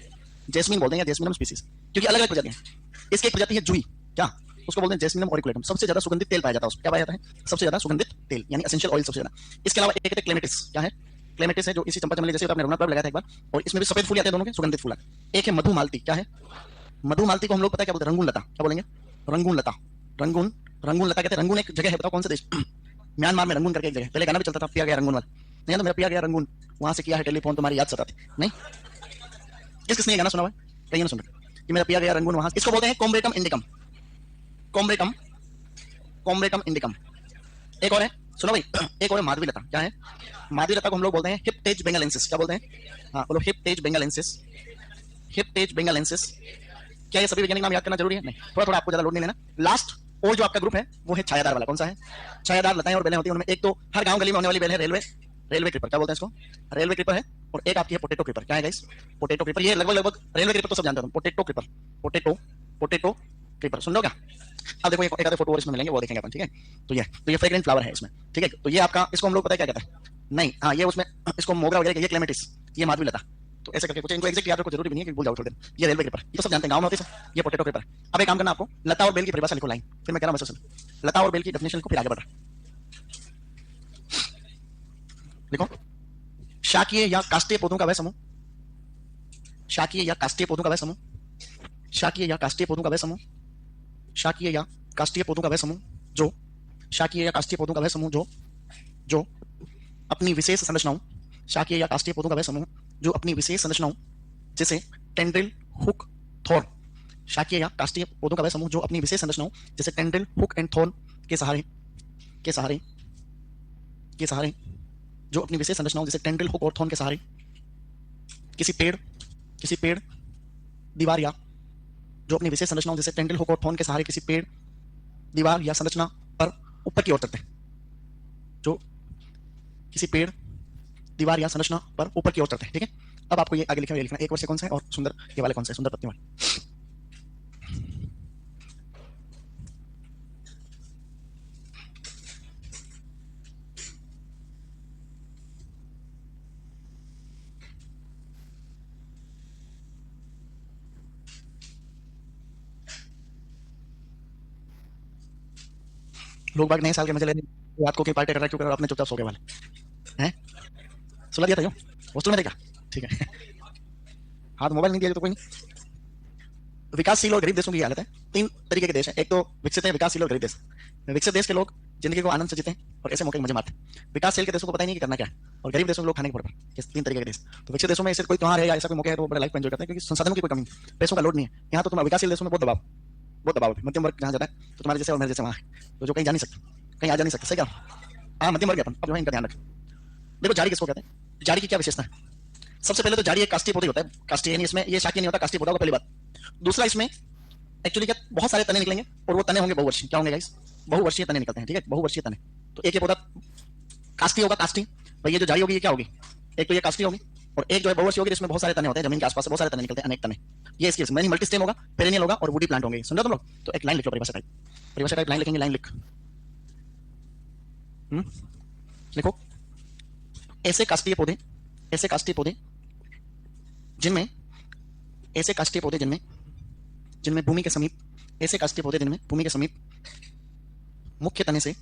जेस्मिन बोलते हैं या जेस्मिनम स्पीसीज, क्योंकि अलग अलग प्रजातियां हैं। इसकी एक प्रजाति है जूही, क्या उसको बोलते हैं? जेस्मिनम ऑरिकुलेटम। सबसे ज्यादा सुगंधित तेल पाया जाता है उसमें। क्या पाया जाता है? सबसे ज्यादा सुगंधित तेल, यानी एसेंशियल ऑयल सबसे ज्यादा। इसके अलावा एक है क्लेमेटिस। क्या है? क्लेमेटिस है जो इसी चंपा चमेली जैसे आपने रघुनाथ लगाया था एक बार, और इसमें भी सफेद फूल आते हैं दोनों के, सुगंधित फूल। एक है मधुमालती। क्या है? मधुमालती को हम लोग पता है क्या बोलते हैं? रंगून लता। क्या बोलेंगे? रंगून लता, रंगून, रंगून लता कहते हैं। रंगून एक जगह है, बताओ कौन सा देश? म्यांमार में रंगून करके एक जगह, पहले गाना भी चलता था, पिया गया रंगून वाला। नहीं तो मेरा पिया गया रंगून, वहां से किया है टेलीफोन, तुम्हारी याद सताती नहीं। किसने गाना सुना हुआ है? कहीं ना सुन रहे कि मेरा पिया गया रंगून वहां। इसको बोलते हैं कोम्ब्रेटम इंडिकम, कोम्ब्रेटम, कोम्ब्रेटम इंडिकम। एक और है, सुनो भाई, एक और है माधवी लता। क्या है? माधवी लता को हम लोग बोलते हैं हिप्टेज बेंगालेंसिस। क्या बोलते हैं? हाँ बोलो, हिप्टेज बेंगालेंसिस, हिप्टेज बेंगालेंसिस। क्या ये सभी वैज्ञानिक नाम याद करना जरूरी है? नहीं, थोड़ा थोड़ा आपको ज्यादा लोड नहीं लेना। लास्ट और जो आपका ग्रुप है वो है छायादार वाला। कौन सा है? छायादार लताएं और बेलें होती है उनमें। एक तो हर गांव गली में होने वाली बेल है रेलवे, रेलवे क्रीपर। क्या बोलते हैं इसको? रेलवे क्रीपर है। और एक आपकी है पोटैटो क्रीपर। क्या है गाइस? Potato creeper. ये लगभग लगभग रेलवे क्रीपर तो सब जानते हो। Potato creeper, potato, potato creeper, सुन लो क्या? अब देखो एक आधे फोटो और इसमें मिलेंगे, वो देखेंगे अपन। ठीक है, तो ये फ्रेग्रेंट फ्लावर है इसमें। ठीक है, तो ये आपका, इसको हम लोग पता है क्या कहते हैं? नहीं, हाँ ये उसमें, इसको मोगरा वगैरह, ये क्लेमेटिस, ये माधवी लता। तो ऐसे करके कुछ इनको एग्जैक्ट याद रखो, जरूरी भी नहीं है कि भूल जाओ थोड़ी देर। ये रेलवे क्रीपर, ये तो सब जानते हैं, गांव में होती है। ये पोटैटो क्रीपर। अब एक काम करना आपको, लता और बेल की परिभाषा लिखो लाइन, फिर मैं कह रहा हूं वैसे लता और बेल की डेफिनेशन लिखो, फिर आगे बढ़ रहा लिखो। शाकीय या काष्ठीय पौधों का वह समूह, शाकीय या काष्ठीय पौधों का वह समूह, शाकीय या काष्ठीय पौधों का वह समूह, शाकीय या काष्ठीय पौधों का वह समूह जो, शाकीय या काष्ठीय पौधों का वह समूह जो अपनी विशेष संरचनाओं, शाकीय या काष्ठीय पौधों का वह समूह जो अपनी विशेष संरचनाओं, जैसे टेंड्रिल, हुक, थॉर्न। शाकीय या काष्ठीय पौधों का वह समूह जो अपनी विशेष संरचनाओं जैसे टेंड्रिल, हुक एंड थॉर्न के सहारे के सहारे के सहारे जो अपनी विशेष संरचनाओं जैसे टेंड्रिल, हुक और थॉर्न के सहारे किसी पेड़, दीवार या जो अपनी विशेष संरचनाओं जैसे टेंड्रिल, हुक और थॉर्न के सहारे किसी पेड़, दीवार या संरचना पर ऊपर की ओर चढ़ते हैं। जो किसी पेड़, दीवार या संरचना पर ऊपर की ओर चढ़ते हैं। ठीक है, अब आपको ये आगे लिखा हुआ ये लिखना है, एक वर्ष कौन सा है और सुंदर ये वाला कौन सा है, सुंदर पत्ती वाला। लोग बाग नए साल के मजे लेने रात को की पार्टी कर रहा है, क्यों कर रहा है, अपने चुपचाप सो के वाले हैं। सुला दिया था जो हॉस्टल में देखा। ठीक है, हाँ तो मोबाइल नहीं दिया तो कोई नहीं। विकासशील और गरीब देशों की हालत है। तीन तरीके के देश हैं, एक तो विकसित है, विकासशील और गरीब देश। विकसित देश के लोग जिंदगी को आनंद से जीते हैं और ऐसे मौके में मजे मारते हैं। विकासशील के देशों को पता ही नहीं कि करना क्या है, और गरीब देशों के लोग खाने के पड़े पर। तीन तरीके के देश। तो विकसित देशों में ऐसे कोई त्योहार है या ऐसा कोई मौका है तो बड़ा लाइफ एंजॉय करते हैं, क्योंकि संसाधनों की कोई कमी नहीं, पैसों का लोड नहीं है। यहाँ तो तुम्हारा विकासशील देशों में बहुत दबाव है। मध्यम वर्ग जहाँ जाता है तो तुम्हारे जैसे और मेरे जैसे वहाँ है, तो जो कहीं जा नहीं सकते, कहीं आ जा नहीं सकते। सही क्या? हाँ, मध्यम वर्ग है अपन। अब जो है इनका ध्यान रखें। देखो जारी किसको कहते हैं, जारी की क्या विशेषता है। सबसे पहले तो जारी एक काष्ठीय पौधा होता है। काष्ठीय यानी इसमें ये शाकीय नहीं होता, काष्ठीय पौधा होगा, पहली बात। दूसरा, इसमें एक्चुअली क्या बहुत सारे तने निकलेंगे और वो तने होंगे बहुवर्षीय। क्या होंगे गाइस? बहुवर्षीय तने निकलते हैं। ठीक है, बहुवर्षीय तने। तो एक ये पौधा काष्ठीय होगा, काष्ठीय भाई। ये जो जारी होगी ये क्या होगी, एक तो ये काष्ठीय होगी और एक जो है बहुवर्षीय होगी, जिसमें बहुत सारे तने होते हैं, जमीन के आसपास बहुत सारे तने निकलते हैं, अनेक तने। ये इसकी मैनी मल्टी स्टेम होगा, पेरेनियल होगा और वुडी प्लांट होंगे। समझो तुम लोग? तो एक लाइन लिखो, परिभाषा टाइप लाइन लिखेंगे। लाइन लिखो, ऐसे काष्ठीय पौधे जिनमें जिनमें भूमि के समीप, ऐसे काष्ठीय पौधे जिनमें भूमि के समीप मुख्य तने से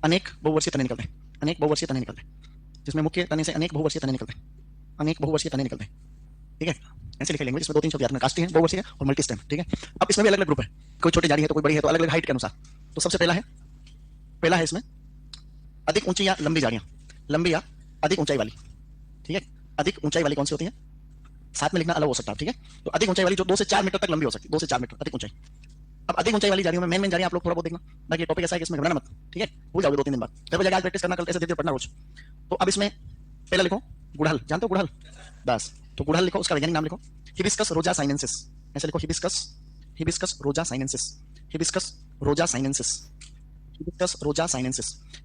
अनेक बहुवर्षीय तने निकलते हैं। जिसमें मुख्य तने से अनेक बहुवर्षीय तने निकलते हैं। ठीक है, ऐसे लिखे लैंग्वेज। इसमें दो तीन शब्द याद रखना, काष्ठीय है, बहुवर्षीय और मल्टी स्टेम। ठीक है, अब इसमें भी अलग अलग ग्रुप है, कोई छोटी जारी है तो कोई बड़ी है, तो अलग अलग हाइट के अनुसार। तो सबसे पहला है इसमें अधिक ऊंची या लंबी जारियां, लंबी या अधिक ऊंचाई वाली। ठीक है, अधिक ऊंचाई वाली कौन सी होती है, साथ में लिखना अलग हो सकता है। ठीक है, तो अधिक ऊंचाई वाली जो 2 से 4 मीटर तक लंबी हो सकती है, 2 से 4 मीटर अधिक ऊंचाई। अब अधिक ऊंचाई वाली जारियों में मेन जारियां आप लोग थोड़ा बहुत देखना, बाकी टॉपिक ऐसा है कि इसमें घबराना मत। ठीक है, भूल जाओगे 2-3 दिन बाद, फिर बजाय आज प्रैक्टिस करना, कल ऐसे धीरे पढ़ना रोज। तो अब इसमें पहला लिखो गुड़हल। जानते हो गुड़हल? बस, तो गुड़हल लिखो, उसका वैज्ञानिक नाम लिखो हिबिस्कस रोजा साइनेंसिस। ऐसे लिखो, हिबिस्कस रोजा साइनेंसिस।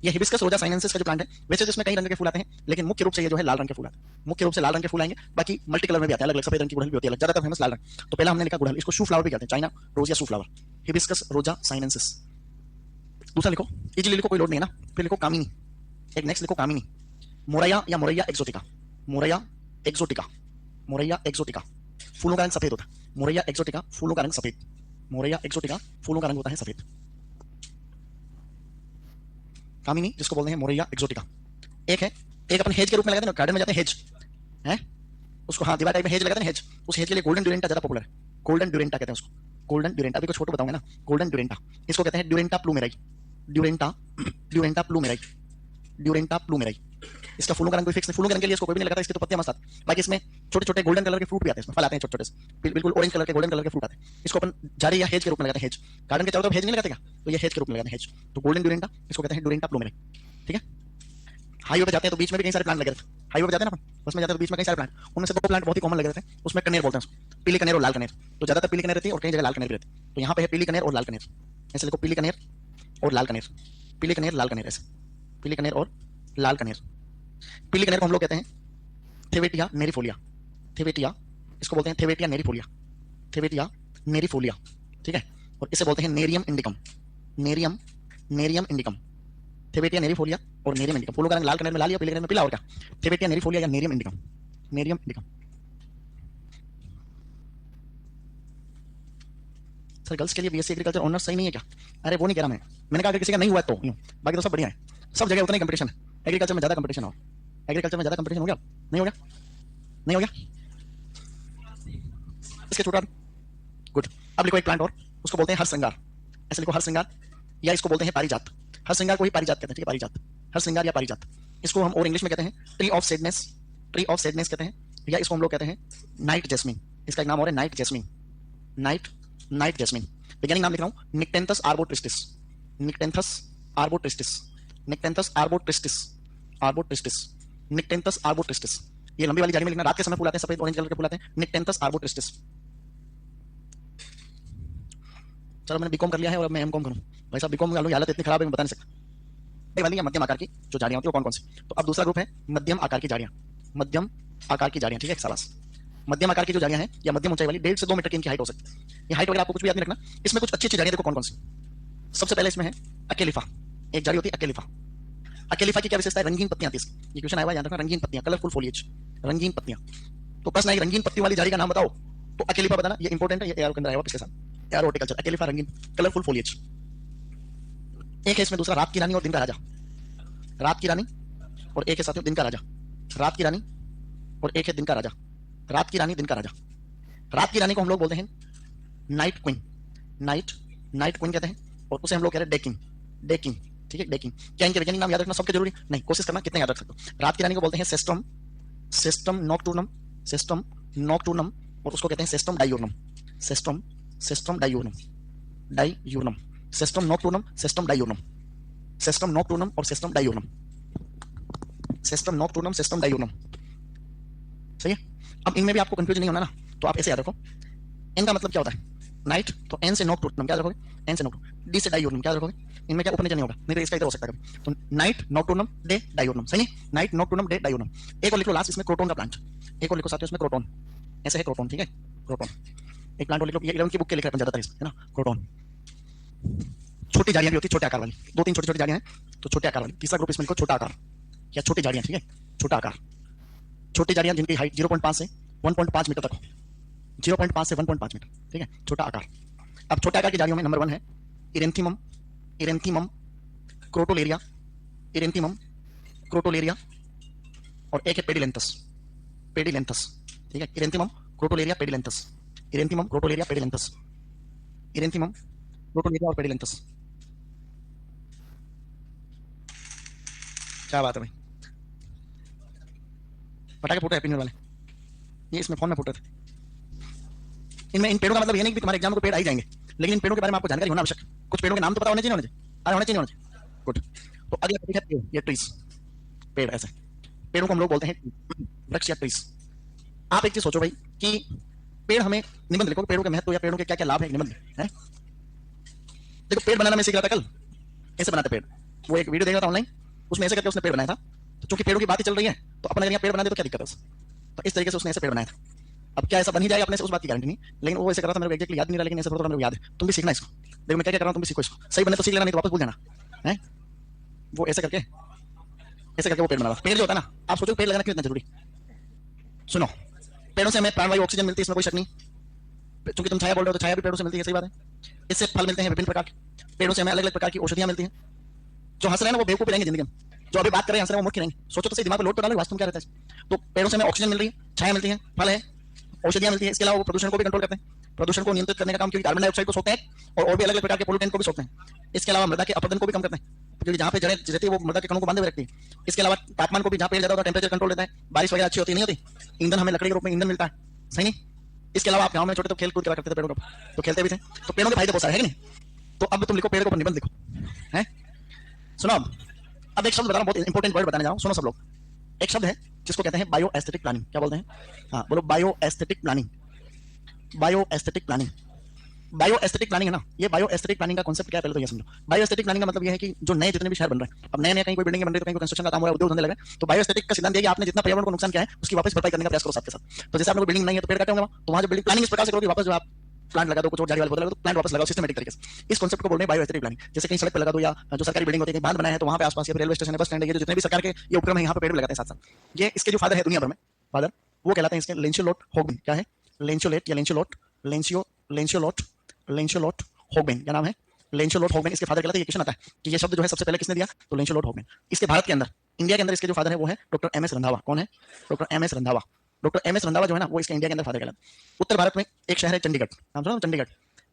ये हिबिस्कस रोजा साइनेंसिस का जो प्लांट है, वैसे तो इसमें कई रंग के फूल आते हैं, लेकिन मुख्य रूप से ये जो है लाल रंग के फूल आते हैं। मुख्य रूप से लाल रंग के फूल आएंगे, बाकी मल्टी कलर में भी आते हैं, अलग अलग सफेद रंग की गुड़हल भी होती है, ज्यादातर फेमस लाल रंग। तो पहला हमने लिखा गुड़हल, इसको शू फ्लावर भी कहते हैं, चाइना रोज या शू फ्लावर, हिबिस्कस रोजा साइनेंसिस। दूसरा लिखो, इजीली लिखो, कोई लोड नहीं है ना। फिर लिखो कामिनी। एक नेक्स्ट लिखो कामिनी, मोरैया या मोरैया एक्सोटिका। मोरैया एक्सोटिका फूलों का रंग सफेद होता है। मोरैया एक्सोटिका फूलों का रंग सफेद। कामिनी जिसको बोलते हैं मोरैया एक्सोटिका। एक अपन हेज के रूप में लगाते हैं, गार्डन में जाते हैं, हेज है उसको, हाँ दीवार टाइप में हेज लगाते हैं, हेज। उस हेज के लिए गोल्डन ड्यूरेंटा ज्यादा पॉपुलर है। गोल्डन ड्यूरेंटा कहते हैं उसको, गोल्डन ड्यूरेंटा। अभी कुछ फोटो बताऊंगा ना, गोल्डन ड्यूरेंटा इसको कहते हैं। ड्यूरेंटा प्लूमेराई। इसका फूलों का रंग कोई फिक्स नहीं, फूलों के रंग के लिए इसको कोई भी नहीं लगाता, इसके तो पत्तियां मस्त आती हैं। बाकी इसमें छोटे छोटे गोल्डन कलर के फ्रूट भी आते हैं, इसमें फल आते हैं छोटे छोटे, बिल्कुल ऑरेंज कलर के, गोल्डन कलर के फ्रूट आते हैं। इसको अपन जारी या हेज के रूप में लगाते हैं, हेज। गार्डन के चारों तरफ हेज नहीं लगाते क्या, तो ये हेज के रूप में लगाते हैं, हेज। तो गोल्डन ड्यूरेंटा इसको कहते हैं, ड्यूरेंटा प्लूमेराई। ठीक है, हाईवे पे जाते हैं तो बीच में भी कई सारे प्लांट लगे रहते हैं। हाईवे पे जाते हैं ना अपन, बस में जाते हैं तो बीच में कई सारे प्लांट, उनमें से 2 प्लांट बहुत ही कॉमन लगे रहते हैं। उसमें कनेर बोलते हैं उसको, पीली कनेर और लाल कनेर। तो ज्यादातर पीली कनेर रहती है और कई जगह लाल कनेर भी रहती है। तो यहाँ पे है पीली कनेर और लाल कनेर। ऐसे लिखो, पीली कनेर और लाल कनेर, पीली कनेर लाल कनेर, ऐसे पीली कनेर और लाल कनेर। पीली कनेर को हम लोग कहते हैं थेवेटिया नेरीफोलिया। थेवेटिया इसको बोलते हैं, थेवेटिया नेरीफोलिया। ठीक है, और इसे बोलते हैं नेरियम इंडिकम। थेवेटिया नेरीफोलिया और नेरियम इंडिकम। फूलों का रंग लाल कनेर में लाल या पीले कनेर में पीला, और क्या, थेवेटिया नेरीफोलिया या नेरियम इंडिकम। सर गर्ल्स के लिए बीएससी एग्रीकल्चर ऑनर्स सही नहीं है क्या? अरे वो नहीं कह रहा मैंने कहा कि किसी का नहीं हुआ तो यूं, बाकी तो सब बढ़िया है, सब जगह उतना ही कंपटीशन है। एग्रीकल्चर में ज्यादा कंपटीशन हो गया, नहीं हो गया। इसके छूटा गुड। अब लिखो एक प्लांट और, उसको बोलते हैं हरश्रृंगार। ऐसे लिखो, हरश्रृंगार, या इसको बोलते हैं पारिजात। हरश्रृंगार को ही पारिजात कहते हैं। ठीक है, पारिजात, हरश्रृंगार या पारिजात। इसको हम और इंग्लिश में कहते हैं tree of tree of sadness कहते हैं, या इसको हम लोग कहते हैं नाइट जैस्मिन। इसका एक नाम और है नाइट जैस्मिन, नाइट जैस्मिन। वैज्ञानिक नाम लिख रहा हूँ, निक्टेंथस आर्बोट्रिस्टिस, निक्टेंथस आर्बोट्रिस्टिस, निक्टेंथस आर्बोट्रिस्टिस, आर्बोट्रिस्टिस, निक्टेंथस आर्बोट्रिस्टिस। ये लंबी वाली झाड़ी में लिखना, रात के समय फूल आते हैं, सफेद ऑरेंज कलर के फूल आते हैं, निक्टेंथस आर्बोट्रिस्टिस। चलो मैंने बीकॉम कर लिया है और मैं एमकॉम करूँ। भाई साहब बीकॉम वालों की हालत इतनी खराब है, मैं बता नहीं सकता। वाली या मध्यम आकार की जो झाड़ियां होती है वो कौन कौन सी? तो अब दूसरा ग्रुप है मध्यम आकार की झाड़ियां, मध्यम आकार की झाड़ियां, ठीक है शाबाश। मध्यम आकार की जो झाड़ियां हैं या मध्यम ऊंचाई वाली 1.5 से 2 मीटर की इनकी हाइट हो सकती है। ये हाइट वगैरह आपको कुछ भी याद नहीं रखना। इसमें कुछ अच्छी अच्छी झाड़ियां देखो कौन कौन सी। सबसे पहले इसमें है अकेलिफा, एक झाड़ी होती है अकेलिफा। अकेलिफा की क्या विशेषता है? रंगीन पत्तियां आती है। ये क्वेश्चन आया हुआ है, याद रखना, रंगीन पत्तियां, कलरफुल फोलिएज, रंगीन पत्तियां। तो प्रश्न है रंगीन पत्ती वाली झाड़ी का नाम बताओ, तो अकेलिफा बताना, ये इंपॉर्टेंट है, ये एआर के अंदर आया हुआ पिछले साल, एआर हॉर्टिकल्चर, अकेलिफा रंगीन कलरफुल फोलिएज। एक है इसमें दूसरा रात की रानी और दिन का राजा, रात की रानी और एक है साथियों दिन का राजा, रात की रानी और एक है दिन का राजा, रात की रानी दिन का राजा। रात की रानी को हम लोग बोलते हैं नाइट क्वीन, नाइट क्वीन कहते हैं, और उसे हम लोग कह रहे हैं डेकिंग, डेकिंग, ठीक है डेकिंग। क्या इनके वैज्ञानिक नाम याद रखना सबके जरूरी नहीं, कोशिश करना कितने याद रख सकते हो। रात की रानी को बोलते हैं cestrum, cestrum nocturnum, cestrum nocturnum, और उसको कहते हैं cestrum diurnum, cestrum, cestrum diurnum, diurnum, cestrum nocturnum, cestrum diurnum, cestrum nocturnum और cestrum diurnum, cestrum nocturnum, cestrum diurnum. सही है। अब इनमें भी आपको कंफ्यूजन नहीं होना ना, तो आप ऐसे याद रखो, एन का मतलब क्या होता है? नाइट, तो एन से नॉक्टर्नम क्या रखोगे? एन से नॉक्टर्नम, डी से डायूर्नम क्या रखोगे? इनमें क्या ऊपर नीचे नहीं होगा, नहीं तो इसका इधर हो सकता है कभी। तो नाइट नॉक्टर्नम डे डायूर्नम, सही है, नाइट नॉक्टर्नम डे डायूर्नम। एक और लिख लो लास्ट इसमें क्रोटोन का प्लांट, एक और लिखो साथियों इसमें क्रोटोन, ऐसे है क्रोटोन, ठीक है क्रोटोन। एक प्लांट और लिख लो, ये 11 की बुक के लिखा है ज्यादातर है ना, क्रोटोन। छोटी झाड़ियां भी होती है, छोटे आकार वाली, 2-3 छोटी छोटी झाड़ियां हैं तो छोटे आकार वाली। तीसरा ग्रुप इसमें लिखो छोटा आकार या छोटी झाड़ियां, ठीक है छोटा आकार। छोटी झाड़ियां जिनकी हाइट 0.5 से 1.5 मीटर तक हो, 0.5 से 1.5 मीटर, ठीक है छोटा आकार। अब छोटे आकार की झाड़ियों में नंबर 1 है इरेंथीमम, इरेंथीमम क्रोटोलेरिया, इरेंथीमम क्रोटोलेरिया, और एक है पेडिलेंथस, पेडिलेंथस, ठीक है इरेंथीमम क्रोटोलेरिया पेडिलेंथस, इरेंथीमम क्रोटोलेरिया पेडिलेंथस, इरेंथीमम क्रोटोलेरिया और पेडिलेंथस। क्या बात है भाई, पटाखे फूटे पिनल वाले, ये इसमें फोन में फूटे थे। इनमें इन पेड़ों का मतलब ये नहीं कि तुम्हारे एग्जाम में पेड़ आ ही जाएंगे, लेकिन इन पेड़ों के बारे में आपको जानकारी होना आवश्यक। कुछ पेड़ों के नाम तो पता होने चाहिए, होने चाहिए, अरे होने चाहिए, होने चाहिए। गुड। तो अगला टॉपिक है पेड़, ये ट्रीज, पेड़ ऐसे, पेड़ों को हम लोग बोलते हैं वृक्ष या ट्रीज। आप एक चीज सोचो भाई कि पेड़, हमें निबंध लिखो पेड़ों के महत्व या पेड़ों के क्या क्या लाभ है, निबंध है। देखो पेड़ बनाना मैं सीख रहा था कल, ऐसे बनाते पेड़, वो एक वीडियो देख रहा था ऑनलाइन, उसमें ऐसे करके उसने पेड़ बनाया था। तो चूंकि पेड़ों की बात ही चल रही है, तो अपन अगर यहाँ पेड़ बना दे तो क्या दिक्कत है उससे? तो इस तरीके से उसने ऐसे पेड़ बनाया था। अब क्या ऐसा बन ही जाएगा अपने से, उस बात की गारंटी नहीं, लेकिन वो ऐसे कर रहा था, मेरे को एग्जैक्टली याद नहीं रहा, लेकिन ऐसे थोड़ा थोड़ा मेरे को याद है। तुम भी सीखना इसको, देखो मैं क्या क्या कर रहा हूँ, तुम भी सीखो इसको, सही बने तो सीख लेना, नहीं तो वापस भूल जाना है। वो ऐसे करके वो पेड़ बना रहा। पेड़ जो होता है ना, आप सोचो पेड़ लगाना क्यों इतना जरूरी। सुनो, पेड़ों से हमें प्राणवायु ऑक्सीजन मिलती है, इसमें कोई शक नहीं। चूंकि तुम छाया बोल रहे हो तो छाया भी पेड़ों से मिलती है, सही बात है। इससे फल मिलते हैं विभिन्न प्रकार के, पेड़ों से हमें अलग अलग प्रकार की औषधियां मिलती हैं। जो हंस रहे हैं ना वो बेवकूफ रहेंगे जिंदगी में, जो अभी बात कर रहे हैं हंस रहे हैं वो मूर्ख रहेंगे। सोचो तो सही, दिमाग पे लोड तो डालो, वास्तव में क्या रहता है। तो पेड़ों से हमें ऑक्सीजन मिल रही है, छाया मिलती है, फल है, औषधियां मिलती है। इसके अलावा वो प्रदूषण को भी कंट्रोल करते हैं, प्रदूषण को नियंत्रित करने का काम, क्योंकि कार्बन डाइऑक्साइड को सोखते हैं और भी अलग अलग प्रकार के पोल्यूटेंट को भी सोखते हैं। इसके अलावा मृदा के अपरदन को भी कम करते हैं, क्योंकि जहाँ पे जड़ें रहती है वो मृदा के कणों को बांधे हुए रखती है। इसके अलावा तापमान को भी, जहाँ पेड़ ज्यादा होता है टेम्परेचर कंट्रोल रहता है, बारिश वगैरह अच्छी होती नहीं होती, ईंधन हमें लकड़ी के रूप में ईंधन मिलता है, सही नहीं। इसके अलावा आप गाँव में छोटे तो खेल कूद करा करते थे पेड़ों का, तो खेलते भी थे। तो पेड़ों के फायदे बहुत सारे है कि नहीं। तो अब तुम लिखो पेड़ के ऊपर निबंध लिखो, है सुनो। अब एक शब्द बता रहा हूँ, बहुत इंपॉर्टेंट वर्ड बताने जा रहा हूँ, सुनो सब लोग। एक शब्द है जिसको कहते हैं बायो एस्थेटिक प्लानिंग, क्या बोलते हैं? हाँ बोलो, bio aesthetic planning, bio aesthetic planning. Bio aesthetic planning है ना, ये बायो एस्थेटिक प्लानिंग का कांसेप्ट क्या है पहले तो ये समझो। बायो एस्थेटिक प्लानिंग का मतलब ये है कि जो नए जितने भी शहर बन रहे हैं, अब नए नए कहीं कोई बिल्डिंग बन रही है, तो कहीं कंस्ट्रक्शन का काम हो रहा है, उद्योग धंधे लगे, तो बायो एस्थेटिक का सिद्धांत है कि आपने जितना पर्यावरण को नुकसान किया है उसकी वापस भरपाई करने का प्रयास करो साथ के साथ। तो जैसे आपने कोई बिल्डिंग नहीं है तो पेड़ काटे होंगे, तो वहां जो बिल्डिंग प्लानिंग इस प्रकार से करो कि वापस जो आप प्लांट लगा दो, कुछ और झाड़ी वाले पौधे लगा दो, प्लांट वापस लगाओ सिस्टमेटिक तरीके से। इस कांसेप्ट को बोलते हैं बायो एस्थेटिक प्लानिंग। जैसे कहीं सड़क पर लगा दो, या जो सरकारी बिल्डिंग होती है, बांध बनाया है तो वहां पे आसपास, या रेलवे स्टेशन है, बस स्टैंड है, ये जो जितने भी सरकार के ये उपक्रम है यहाँ पे पेड़ लगाते हैं साथ साथ। ये इसके जो फादर है दुनिया भर में, फादर वो कहलाते हैं इसके लेंशियोलोट होगबिन। क्या है? लेंशियोलेट या लेंशियोलोट, लेंशियोलोट, लेंशियोलोट होगबिन, क्या नाम है? लेंशियोलोट होगबिन इसके फादर कहलाते हैं। ये क्वेश्चन आता है कि ये शब्द जो है सबसे पहले किसने दिया, तो लेंशियोलोट होगबिन। इसके भारत के अंदर, इंडिया के अंदर इसके जो फादर है वो है डॉक्टर एम एस रंधावा। कौन है? Doctor M S Randhawa. Doctor M S Randhawa जो है ना, वो इसके इंडिया के अंदर फादर कहलाते हैं। उत्तर भारत में एक शहर है चंडीगढ़, नाम सुना? चंडीगढ़,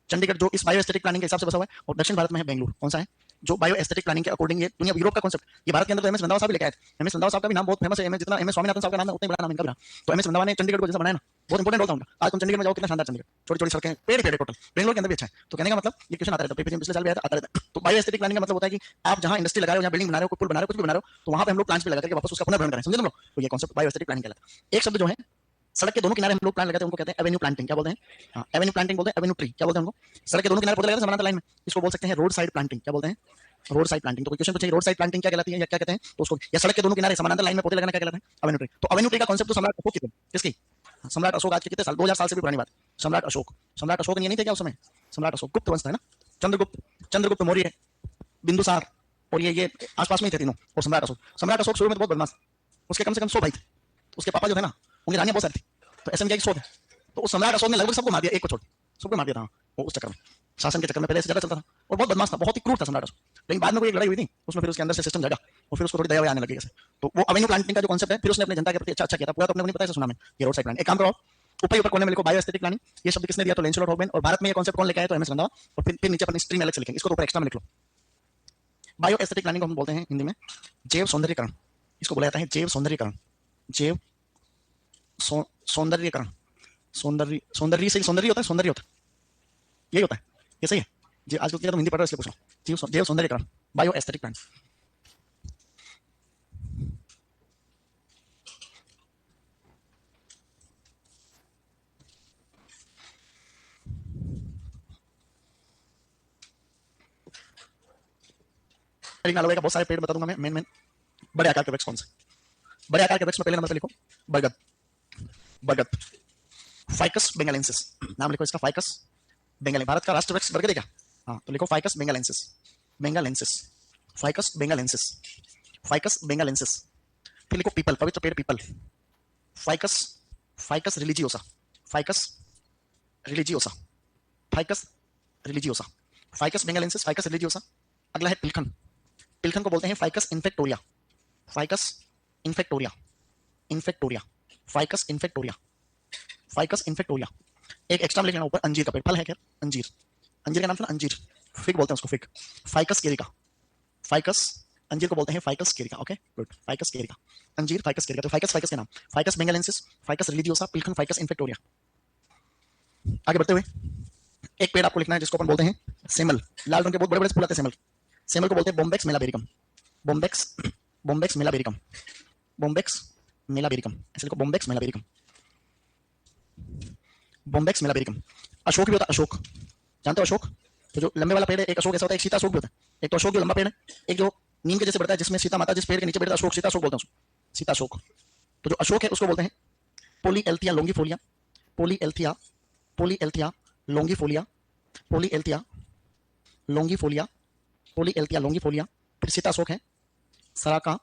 चंडीगढ़ जो इस बायो एस्थेटिक प्लानिंग के हिसाब से बसा हुआ है। और दक्षिण भारत में है बेंगलुरु। कौन सा है? जो बायो एस्थेटिक प्लानिंग के अकॉर्डिंग ये दुनिया यूरोप का कॉन्सेप्ट, ये भारत के अंदर तो एमएस रंधावा साहब भी लेके आए थे। एमएस रंधावा साहब का भी नाम बहुत फेमस है, एमएस जितना एमएस स्वामीनाथन साहब का नाम है उतना ही बड़ा नाम इनका भी रहा। तो एमएस रंधावा ने चंडीगढ़ को जैसा बनाया ना, बहुत इंपॉर्टेंट रोल था उनका। आज तुम चंडीगढ़ में जाओ, कितना शानदार चंडीगढ़, छोटी छोटी सड़कें, पेड़ पेड़ टोटल, बेंगलोर के अंदर भी अच्छा है। तो कहने का मतलब ये क्वेश्चन आता रहता है, पिछले साल भी आता रहता है। तो बायो एस्थेटिक प्लानिंग का मतलब होता है कि आप जहां इंडस्ट्री लगा रहे हो, जहां बिल्डिंग बना रहे हो, पुल बना रहे हो, कुछ भी बना रहे हो, तो वहां पे हम लोग प्लांट्स भी लगा करके वापस उसका पुनर्भरण करें, समझे तुम लोग। तो ये कॉन्सेप्ट बायो एस्थेटिक प्लानिंग कहलाता है। एक शब्द जो है सड़क के दोनों किनारे हम लोग प्लांट लगाते हैं, उनको कहते हैं एवेन्यू प्लांटिंग। क्या बोलते हैं? हाँ, एवेन्यू प्लांटिंग बोलते हैं, एवेन्यू ट्री क्या बोलते हैं उनको? सड़क के दोनों किनारे पौधे लगाते हैं समानांतर लाइन में, इसको बोल सकते हैं रोड साइड प्लांटिंग। क्या बोलते हैं? Road side planting. तो कोई क्वेश्चन पूछे रोड साइड प्लांटिंग क्या कहलाती है या क्या कहते हैं, तो उसको, या सड़क के दोनों किनारे समानांतर लाइन में पौधे लगाना क्या कहलाता है? Avenue tree. तो एवेन्यू ट्री का कॉन्सेप्ट तो सम्राट अशोक की थी, किसकी? सम्राट अशोक आज के कितने साल, 2000 साल से भी पुरानी बात। सम्राट अशोक, सम्राट अशोक ये नहीं थे क्या उस समय? सम्राट अशोक गुप्त वंश था ना, चंद्रगुप्त, चंद्रगुप्त मौर्य, बिंदुसार, और ये आसपास में ही थे तीनों। और सम्राट अशोक, सम्राट अशोक शुरू में तो बहुत बदमाश, उसके कम से कम 100 भाई थे। उसके पापा जो थे ना, उनकी रानियां बहुत सारी थी, तो ऐसे में क्या 100 थे। तो उस सम्राट अशोक ने लगभग सबको मार दिया, एक को छोड़ सबको मार दिया था। वो उस चक्कर में, शासन के चक्कर में पहले से ज्यादा चलता था और बहुत बदमाश था, बहुत ही क्रूर था सम्राट अशोक। लेकिन बाद में कोई एक लड़ाई हुई थी, उसमें फिर उसके अंदर से सिस्टम जगा और फिर उसको थोड़ी दया आने लगी ऐसे। तो वो एवेन्यू प्लांटिंग का जो कॉन्सेप्ट है, फिर उसने अपनी जनता के प्रति अच्छा किया था। पूरा तो अपने को नहीं पता है, सुना मैंने ये रोड साइड प्लान। एक काम करो, ऊपर कोने में लिखो बायो एस्थेटिक प्लानिंग। ये शब्द किसने दिया? तो लैंसलॉट हॉफमैन। और भारत में ये कॉन्सेप्ट कौन लेके आया? तो एमएस रंधावा। और फिर नीचे अपनी स्ट्रीम अलग से लिखेंगे, इसको तो ऊपर एक्स्ट्रा में लिख लो। बायो एस्थेटिक प्लानिंग को हम बोलते हैं हिंदी में जैव सौंदर्यीकरण। इसको बोला जाता है जैव सौंदर्यीकरण, जैव सौंदर्यीकरण। सौंदर्य, सौंदर्य से सौंदर्य होता है, सौंदर्य होता है, यही होता है, ये सही है जी। आजकल क्या तुम हिंदी पढ़ रहे हो इसलिए पूछ लो। जैव सौंदर्यीकरण, बायो एस्थेटिक प्लान। का बहुत सारे पेड़ बता दूंगा मैं, मेन मेन बड़े आकार के वृक्ष कौन से? बड़े आकार के वृक्ष में पहले नंबर पे लिखो बरगद, बरगद, फाइकस बेंगालेंसिस। नाम लिखो इसका, फाइकस बेंगालेंसिस। भारत का राष्ट्र वृक्ष बरगद है क्या? हाँ, तो लिखो ficus benghalensis, benghalensis, ficus benghalensis, ficus benghalensis. फिर लिखो पीपल, पवित्र पेड़ people, ficus, ficus religiosa, ficus religiosa, ficus religiosa, ficus benghalensis, ficus religiosa. अगला है पिलखन। पिलखन को बोलते हैं फाइकस इन्फेक्टोरिया, फाइकस इन्फेक्टोरिया, इन्फेक्टोरिया, फाइकस इन्फेक्टोरिया, फाइकस इन्फेक्टोरिया। एक एक्स्ट्रा लिख लेना ऊपर, अंजीर का पेड़। फल है क्या? अंजीर, अंजीर का नाम सुना? अंजीर, फिग बोलते हैं उसको, फिग। फाइकस केरिका, फाइकस, अंजीर को बोलते हैं ficus carica. Okay good, ficus carica, अंजीर, फाइकस केरिका। तो फाइकस, फाइकस के नाम, फाइकस बेंगालेंसिस, फाइकस रिलीजियोसा, पिलखन, फाइकस इन्फेक्टोरिया। आगे बढ़ते हुए एक पेड़ आपको लिखना है जिसको अपन बोलते हैं सेमल। लाल रंग के बहुत बड़े बड़े फूल आते हैं सेमल। सेमल को बोलते हैं बॉम्बेक्स मेलाबेरिकम, बॉम्बेक्स, बॉम्बेक्स मेलाबेरिकम, बॉम्बेक्स मेलाबेरिकम। ऐसे लिखो, बॉम्बेक्स मेलाबेरिकम, बॉम्बेक्स मेलाबेरिकम। अशोक भी होता है, अशोक जानते हो? अशोक तो जो लंबे वाला पेड़ है, एक अशोक ऐसा होता है, एक सीता अशोक भी होता है। एक तो अशोक जो लंबा पेड़ है, एक जो नीम के जैसे बढ़ता है, जिसमें सीता माता जिस पेड़ के नीचे बैठता है, अशोक, सीता अशोक बोलते हैं उसको, सीता अशोक। तो जो अशोक है उसको बोलते हैं पोलीएल्थिया लोंगिफोलिया, पोलीएल्थिया, पोलीएल्थिया लोंगिफोलिया, पोलीएल्थिया लोंगिफोलिया, पोलीएल्थिया लोंगिफोलिया। फिर सीता अशोक है सराका,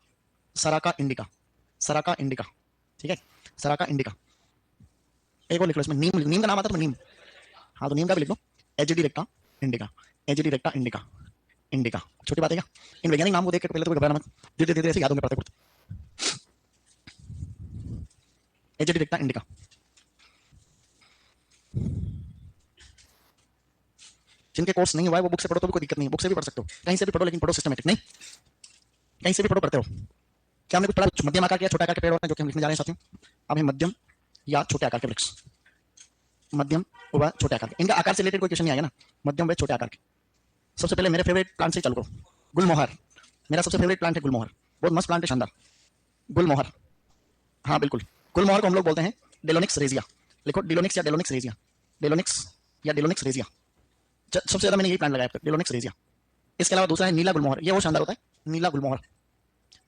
सराका इंडिका, सराका इंडिका, ठीक है, सराका इंडिका। एक और लिख लो इसमें, नीम, नीम का नाम आता है तो नीम। हाँ, तो नीम का भी लिख लो, azadirachta indica, azadirachta indica, indica. छोटी बात है क्या? इन वैज्ञानिक नाम को देख के पहले तो घबराना मत, धीरे धीरे ऐसे याद होंगे पढ़ते पढ़ते। एजिडी रेक्टा इंडिका। जिनके कोर्स नहीं हुआ है वो बुक से पढ़ो तो भी कोई दिक्कत नहीं है, बुक से भी पढ़ सकते हो, कहीं से भी पढ़ो, लेकिन पढ़ो सिस्टमेटिक, नहीं कहीं से भी पढ़ो, पढ़ते रहो। क्या हमने कुछ पढ़ा? मध्यम आकार के या छोटे आकार के पेड़ होते हैं जो कि हम लिखने जा रहे हैं साथियों। अब है मध्यम या छोटे आकार के वृक्ष, मध्यम व छोटे आकार के। इनका आकार से रिलेटेड कोई क्वेश्चन नहीं आएगा ना, मध्यम व छोटे आकार के। सबसे पहले मेरे फेवरेट प्लांट से चालू करो, गुलमोहर। मेरा सबसे फेवरेट प्लांट है गुलमोहर, बहुत मस्त प्लांट है, शानदार गुलमोहर। हाँ बिल्कुल, गुलमोहर को हम लोग बोलते हैं डेलोनिक्स रेजिया। लिखो डिलोनिक्स या डेलोनिक्स रेजिया, डेलोनिक्स या डेलोनिक्स रेजिया। सबसे ज्यादा मैंने यही प्लांट लगाया है, डेलोनिक्स रेजिया। इसके अलावा दूसरा है नीला गुलमोहर, ये वो शानदार होता है, नीला गुलमोहर,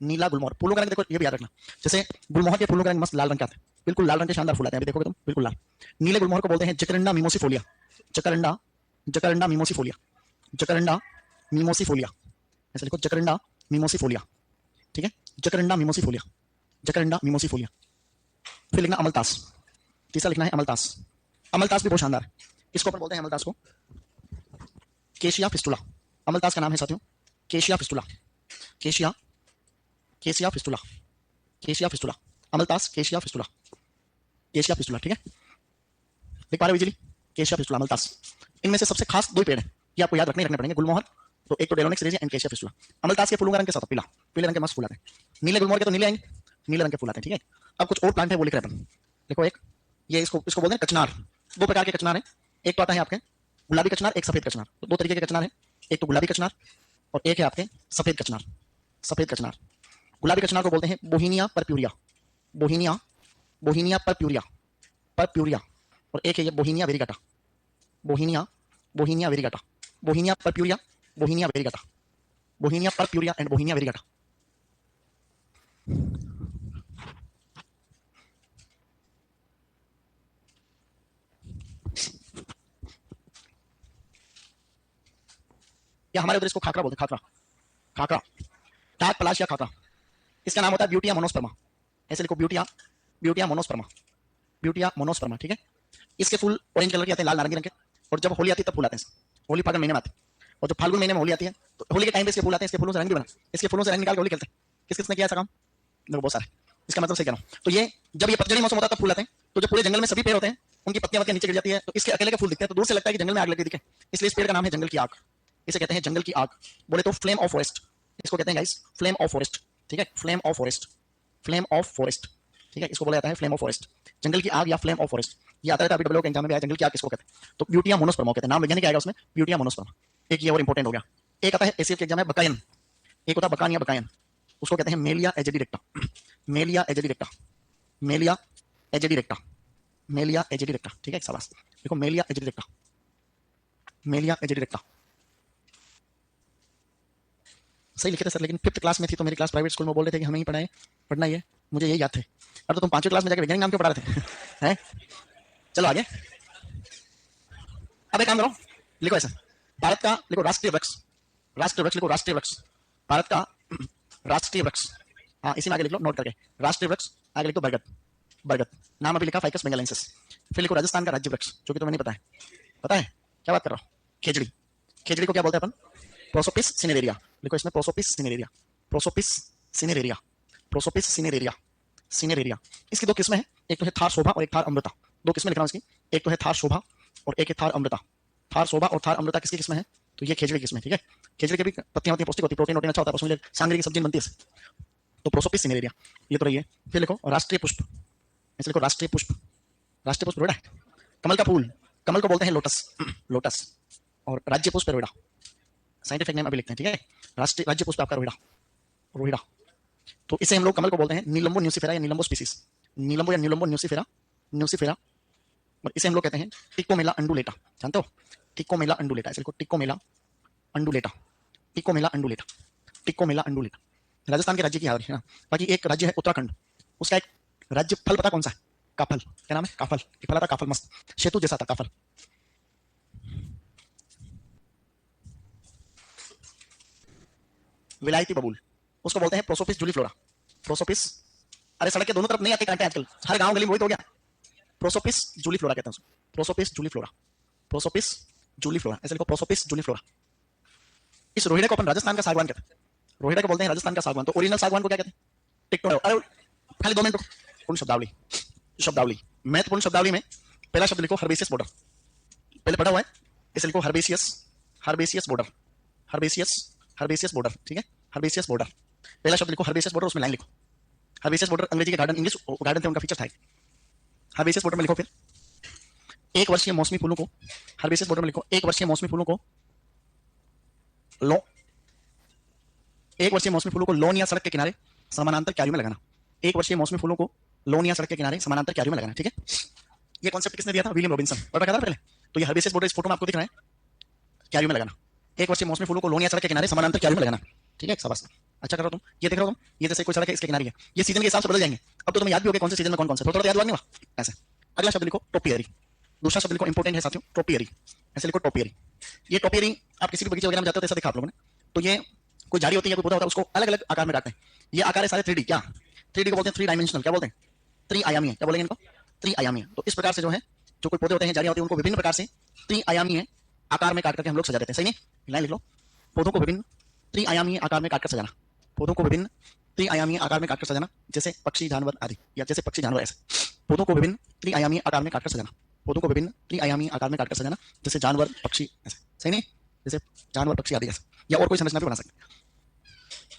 नीला गुलमोहर। फूलों का रंग देखो, ये भी याद रखना, जैसे गुलमोहर के फूलों का रंग मस्त लाल रंग के आते हैं, बिल्कुल लाल रंग के शानदार फूल आते हैं, अभी देखोगे तुम, बिल्कुल लाल। नीले गुलमोहर को बोलते हैं जकरंडा मिमोसिफोलिया, जकरंडा, जकरंडा मिमोसिफोलिया, जकरंडा मिमोसिफोलिया। ऐसे लिखो, जकरंडा मिमोसिफोलिया, ठीक है, जकरंडा मिमोसिफोलिया, जकरंडा मिमोसिफोलिया। फिर लिखना अमलतास, तीसरा लिखना है अमलतास। अमलतास भी बहुत शानदार है, इसको अपन बोलते हैं अमलतास को केशिया फिस्टुला। अमलतास का नाम है साथियों केशिया फिस्टुला, केशिया, केशिया फिस्टुला, केशिया फिस्टुला, अमलतास केशिया फिस्टुला, केशिया फिस्टुला, ठीक है, लिख पा रहे हो इजीली, केशिया फिस्टुला, अमलतास। इनमें से सबसे खास दो ही पेड़ हैं, ये आपको याद रखने पड़ेंगे, गुलमोहर तो एक तो डेलोनिक सीरीज एंड केशिया फिस्टुला। अमलतास के फूलों का रंग कैसा होता है? पीला, पीले रंग के मस्त फूल आते हैं। नीले गुलमोहर के तो नीले आएंगे, नीले रंग के फूल आते हैं, ठीक है। अब कुछ और प्लांट है वो लिख रहे हैं अपन। देखो एक ये इसको इसको बोलते हैं कचनार। दो प्रकार के कचनार हैं, एक तो आता है आपके गुलाबी कचनार, एक सफेद कचनार। तो दो तरीके के कचनार हैं, एक तो गुलाबी कचनार और एक है आपके सफेद कचनार। सफेद कचनार, गुलाबी कचनार को बोलते हैं बोहिनिया परप्यूरिया, बोहिनिया बोहिनिया परप्यूरिया, परप्यूरिया। और एक है ये बोहिनिया वेरिगेटा, बोहिनिया बोहिनिया वेरिगेटा, बोहिनिया परप्यूरिया, बोहिनिया वेरिगेटा, बोहिनिया परप्यूरिया एंड बोहिनिया वेरिगेटा। या हमारे उधर इसको खाकरा बोलते हैं, खाकरा, खाकरा, टाक पलाशिया खाकरा। इसका नाम होता है ब्यूटिया मोनोस्पर्मा, ऐसे लिखो Butea, Butea monosperma, Butea monosperma, ठीक है। इसके फूल ऑरेंज कलर के आते हैं, लाल नारंगी रंग के, और जब होली आती है तब फूल आते हैं। होली फागुन महीने में आते हैं, और जब फाल्गुन महीने में होली आती है तो होली के टाइम पे इसके फूल आते हैं। इसके फूलों से रंग भी बना, इसके फूलों से रंग निकाल के होली खेलते हैं। किस किसने किया ऐसा काम? देखो बहुत सारे। इसका मतलब सही कह रहा हूँ। तो ये जब ये पतझड़ी मौसम होता है तब फूल आते हैं। तो जब पूरे जंगल में सभी पेड़ होते हैं उनकी पत्तियां वत्तियां नीचे गिर जाती है तो इसके अकेले के फूल दिखते हैं, तो दूर से लगता है कि जंगल में आग लगी दिखे, इसलिए इस पेड़ का नाम है जंगल की आग। इसे कहते हैं जंगल की आग, बोले तो फ्लेम ऑफ फॉरेस्ट, इसको कहते हैं गाइस फ्लेम ऑफ फॉरेस्ट, ठीक है। Flame of forest, flame of forest, ठीक है, इसको बोला जाता है फ्लेम ऑफ फॉरेस्ट, जंगल की आग या फ्लेम ऑफ फॉरेस्ट। ये आता है डब्ल्यू के एग्जाम में भी आया, जंगल की आग किसको कहते हैं? तो ब्यूटिया मोनोस्पर्मा कहते हैं, नाम वैज्ञानिक आएगा उसमें ब्यूटिया मोनोस्पर्मा। एक ये और इंपॉर्टेंट हो गया। एक आता है एसीएफ के एग्जाम में बकायन, एक होता है बकान या बकायन, उसको कहते हैं मेलिया एजेडिरेक्टा, मेलिया एजेडिरेक्टा, मेलिया एजेडिरेक्टा, मेलिया एजेडिरेक्टा, ठीक है। शाबाश, देखो मेलिया एजेडिरेक्टा, मेलिया एजेडिरेक्टा। सही लिखे थे सर, लेकिन 5th क्लास में थी तो मेरी क्लास प्राइवेट स्कूल में बोल रहे थे कि हमें ही पढ़ना है, पढ़ना ही है, मुझे यही याद थे। अब तो तुम 5वीं क्लास में जाकर वैज्ञानिक नाम क्यों पढ़ा रहे थे? हैं? चलो आगे। अब एक काम करो, लिखो ऐसा, भारत का लिखो राष्ट्रीय वृक्ष, राष्ट्रीय वृक्ष लिखो, राष्ट्रीय वृक्ष, भारत का राष्ट्रीय वृक्ष। हाँ इसी में आगे लिख लो नोट करके, राष्ट्रीय वृक्ष, आगे लिख दो बरगद, बरगद। नाम अभी लिखा फाइकस बेंगालेंसिस। फिर लिखो राजस्थान का राज्य वृक्ष, जो कि तुम्हें नहीं पता है। पता है क्या बात कर रहा हूँ? खेजड़ी, खेजड़ी को क्या बोलते हैं अपन? Prosopis cineraria. लिखो इसमें Prosopis cineraria, Prosopis cineraria, Prosopis cineraria, cineraria. इसकी दो किस्में हैं, एक तो है थार शोभा और एक थार अमृता। दो किस्में लिख रहा हूँ इसकी, एक तो है थार शोभा और एक है थार अमृता। थार शोभा और थार अमृता किसकी किस्में हैं? तो ये खेजड़ी की किस्में, ठीक है। खेजड़ी के भी पत्तियां होती हैं, पौष्टिक होती है, प्रोटीन वोटीन अच्छा होता है, उसमें सांगरी की सब्जी बनती है। तो प्रोसोपिस सिनेरेरिया ये तो रही है। फिर लिखो राष्ट्रीय पुष्प, ऐसे लिखो राष्ट्रीय पुष्प, राष्ट्रीय पुष्प रोड़ा है, कमल का फूल, कमल को बोलते हैं लोटस, लोटस। और राज्य पुष्प रोहिड़ा, साइंटिफिक नेम अभी लिखते हैं, ठीक है। राष्ट्रीय राज्य पुष्प आपका रोहिड़ा, रोहिड़ा। तो इसे हम लोग कमल को बोलते हैं नीलंबो न्यूसिफेरा या नीलंबो स्पीसीज, नीलंबो या नीलंबो न्यूसिफेरा, न्यूसिफेरा। और इसे हम लोग कहते हैं टिकोमेला अंडुलेटा, जानते हो? टिकोमेला अंडुलेटा, ऐसे लिखो टिकोमेला अंडुलेटा, टिकोमेला अंडुलेटा, टिकोमेला अंडुलेटा। राजस्थान के राज्य की याद है ना। बाकी एक राज्य है उत्तराखंड, उसका एक राज्य फल पता कौन सा है? काफल, क्या नाम है? काफल। एक फल आता काफल, मस्त सेतु जैसा था काफल। विलायती बबूल, उसको बोलते हैं प्रोसोपिस जूलीफ्लोरा, प्रोसोपिस। अरे सड़क के दोनों तरफ नहीं आते कांटे आजकल, हर गांव गली में वही तो हो गया। प्रोसोपिस जूलीफ्लोरा कहते हैं उसको, प्रोसोपिस जूलीफ्लोरा, प्रोसोपिस जूलीफ्लोरा, ऐसे लिखो प्रोसोपिस जूलीफ्लोरा। इस रोहिड़े को अपन राजस्थान का सागवान कहते हैं, रोहिड़ा को बोलते हैं राजस्थान का सागवान। तो ओरिजिनल सागवान को क्या कहते हैं? टिकटो। अरे खाली 2 मिनट रुको। पूर्ण शब्दावली, शब्दावली, महत्वपूर्ण शब्दावली में पहला शब्द लिखो हर्बेसियस बॉर्डर, पहले पढ़ा हुआ है, इसे लिखो herbaceous, herbaceous border, herbaceous, herbaceous border, ठीक है। हर्बेसियस बॉर्डर, पहला शब्द लिखो हर्बेसियस बॉर्डर, उसमें लाइन लिखो। हर्बेसियस बॉर्डर अंग्रेजी के गार्डन, इंग्लिश गार्डन थे उनका फीचर था। हर्बेसियस बॉर्डर में लिखो फिर एक वर्षीय मौसमी फूलों को, हर्बेसियस बॉर्डर में लिखो एक वर्षीय मौसमी फूलों को लो, एक वर्षीय मौसमी फूलों को लोन या सड़क के किनारे समानांतर क्यारियों में लगाना। एक वर्षीय मौसमी फूलों को लोन या सड़क के किनारे समानांतर क्यारियों में लगाना, ठीक है। ये कॉन्सेप्ट किसने दिया था? विलियम रॉबिन्सन, पता था पहले। तो ये हर्बेसियस बॉर्डर इस फोटो में आपको दिख रहा है, क्यारियों में लगाना। एक वर्षीय मौसमी फूलों को लोन या सड़क के किनारे समानांतर क्यारियों में लगाना, ठीक है। शाबाश, अच्छा करो तुम। ये देख रहे हो तुम, ये जैसे कोई सड़क है इसके किनारे है, ये सीजन के हिसाब से बदल जाएंगे। अब तो तुम्हें याद भी हो गया कौन से सीजन में कौन कौन सा, थोड़ा याद हुआ नहीं हुआ ऐसे। अगला शब्द लिखो टोपियरी, दूसरा शब्द लिखो इंपॉर्टेंट है साथियों, टोपियरी, ऐसे लिखो टोपियरी। ये टोपियरी आप किसी भी बगीचे वगैरह में जाते हो तो ऐसा देखा आप लोगों ने। तो ये कोई झाड़ी होती है, कोई पौधा होता है, उसको अलग अलग आकार में काटते हैं। ये आकार है सारे 3D, क्या 3D को बोलते हैं? 3 डायमेंशनल, क्या बोलते हैं? 3 आयामी है, क्या बोलेंगे इनको? 3 आयामी है। तो इस प्रकार से जो है, जो कोई पौधे होते हैं, झाड़ियां होती हैं, उनको विभिन्न प्रकार से 3 आयामी है आकार में काट करके हम लोग सजा देते हैं, सही नहीं? लाइन लिख लो, पौधों को विभिन्न 3 आयामी आकार में काटकर सजाना, पौधों को विभिन्न 3 आयामी आकार में काटकर सजाना, जैसे पक्षी जानवर आदि, या जैसे पक्षी जानवर ऐसे। पौधों को विभिन्न 3 आयामी आकार में काटकर सजाना, पौधों को विभिन्न 3 आयामी आकार में काटकर सजाना, जैसे जानवर पक्षी ऐसे, सही नहीं? जैसे जानवर पक्षी आदि ऐसे। या और कोई संरचना भी बना सकते हैं।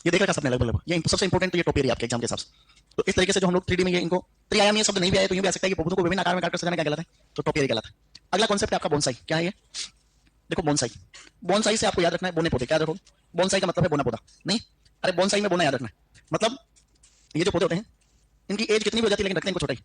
ये देख रखा सबने लगभग, ये सबसे इंपॉर्टेंट तो ये टोपियरी आपके एग्जाम के हिसाब से। तो इस तरीके से जो हम लोग 3D में ये इनको त्रिआयामी शब्द नहीं भी आए तो यूं भी आ सकता है कि पौधों को विभिन्न आकार में काटकर सजाना क्या कहलाता है, तो टोपियरी कहलाता है। अगला कॉन्सेप्ट है आपका बोनसाई। क्या है ये? देखो बोनसाई, बोनसाई से आपको याद रखना है बोने पौधे। क्या रखो? बोनसाई का मतलब है बोना पौधा नहीं, अरे बोनसाई में बोना याद रखना है। मतलब ये जो पौधे होते हैं इनकी एज कितनी भी हो जाती है लेकिन रखते हैं इनको छोटा ही।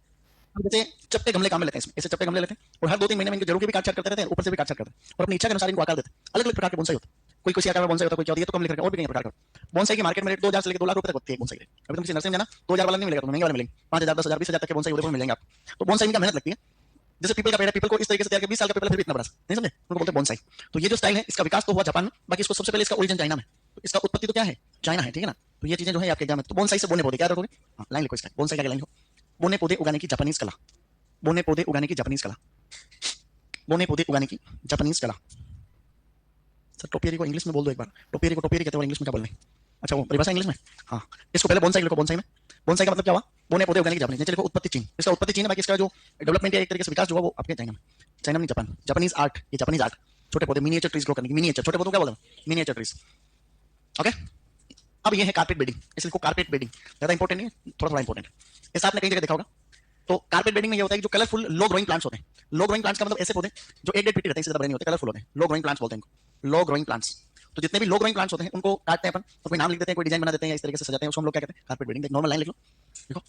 हम जैसे चप्पे गमले काम में लेते हैं, इसमें ऐसे चप्पे गमले लेते हैं और हर 2-3 महीने में इनकी जड़ों की भी काट छाट करते रहते हैं, ऊपर से भी काट छाट करते हैं और अपनी इच्छा के अनुसार इनको आकार देते हैं। अलग अलग प्रकार के बोनसाई होते हैं, कोई किसी आकार में बोनसाई होता है, कोई क्या होती है तो कम लिख रखा है, और भी कई प्रकार का बोनसाई की मार्केट में रेट 2000 से लेकर 2 लाख रुपए तक होती है बोनसाई रेट। अभी तुम किसी नर्सरी में जाना 2000 वाला नहीं मिलेगा, तुम्हें महंगे वाले मिलेंगे, 5000 10,000 20,000 तक के बोनसाई उदयपुर में मिलेंगे आपको। तो बोनसाई का मेहनत लगती है। जैसे पीपल का पेड़ है, पीपल को इस तरीके से तैयार किया 20 साल का पीपल है फिर भी इतना बड़ा नहीं समझे, उनको बोलते हैं बोनसाई। तो ये जो स्टाइल है इसका विकास तो हुआ जापान में, बाकी इसको सबसे पहले इसका ओरिजिन चाइना में, तो इसका उत्पत्ति तो क्या है, चाइना है, ठीक है ना। तो ये चीजें जो है आपके एग्जाम में, तो बोनसाई से बोने पौधे क्या रखोगे, हाँ लाइन लिखो इसका, बोनसाई क्या लाइन लिखो, बोने पौधे उगाने की जापानीज कला, बोने पौधे उगाने की जापानीज कला, बोने पौधे उगाने की जापानीज कला। सर टोपियरी को इंग्लिश में बोल दो एक बार, टोपियरी को टोपियरी कहते हैं और इंग्लिश में क्या बोलने, अच्छा वो परिभाषा इंग्लिश में, हाँ इसको पहले बोनसाई लिखो, बोनसाई में, बोनसाई का मतलब क्या हुआ, बोने पौधे उगाने की जापानीज, नीचे लिखो उत्पत्ति चीन, इसका उत्पत्ति चीन है, बाकी इसका जो डेवलपमेंट है एक तरीके से विकास जो है वो आपके चाइना में, चाइना में जापान, जापानीज आर्ट, ये जापानीज आर्ट, छोटे पौधे मिनिएचर ट्रीज ग्रो करने की, मिनिएचर छोटे पौधों क्या बोलते हैं, मिनिएचर ट्रीज, ओके। अब ये है कारपेट बेडिंग, इसको कारपेट बेडिंग ज्यादा इंपॉर्टेंट नहीं है, थोड़ा थोड़ा इंपॉर्टेंट है, इसे आपने कई जगह देखा होगा। तो कारपेट बेडिंग में ये होता है कि जो कलरफुल लो ग्रोइंग प्लांट्स होते हैं, लो ग्रोइंग प्लांट्स का मतलब ऐसे पौधे जो एक डेढ़ फीट रहते हैं, इससे ज्यादा बड़े नहीं होते, कलरफुल होते हैं, लो ग्रोइंग प्लांट्स बोलते हैं इनको, लो ग्रोइंग प्लांट्स। तो जितने भी लो ग्रोइंग प्लांट्स होते हैं उनको काटते हैं अपन, तो कोई नाम लिख देते हैं, कोई डिजाइन बना देते हैं, या इस तरीके से सजाते हैं, उसको हम लोग क्या कहते हैं, कारपेट बेडिंग। नॉर्मल लाइन लिख लो, देखो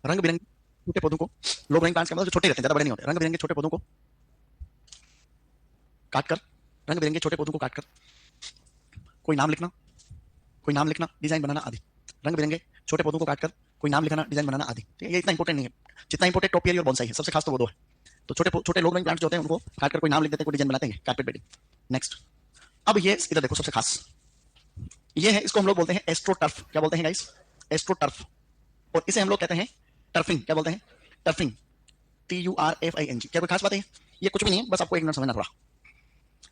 रंग बिरंगे छोटे पौधों को, लो ग्रोइंग प्लांट्स का मतलब जो छोटे रहते हैं ज्यादा बड़े नहीं होते, रंग बिरंगे छोटे पौधों को काटकर, रंग बिरंगे छोटे पौधों को काटकर कोई नाम लिखना, कोई नाम लिखना, डिजाइन बनाना आदि, रंग बिरंगे छोटे पौधों को काटकर कोई नाम लिखना, डिजाइन बनाना आदि। ये इतना इंपॉर्टेंट नहीं है जितना इंपॉर्टेंट टोपियरी और बोनसाई है, सबसे खास तो वो दो है। तो छोटे छोटे लो ग्रोइंग प्लांट्स जो होते हैं उनको काटकर कोई नाम लिख देते हैं, कोई डिजाइन बनाते हैं, कारपेट बेडिंग। नेक्स्ट, अब ये इधर देखो सबसे खास, ये है, इसको हम लोग बोलते हैं एस्ट्रोटर्फ। क्या बोलते हैं गाइस, एस्ट्रोटर्फ। और इसे हम लोग कहते हैं टर्फिंग। क्या बोलते हैं, टर्फिंग, TURFING। क्या कोई खास बात है, ये कुछ भी नहीं है, बस आपको एक मिनट समझना थोड़ा।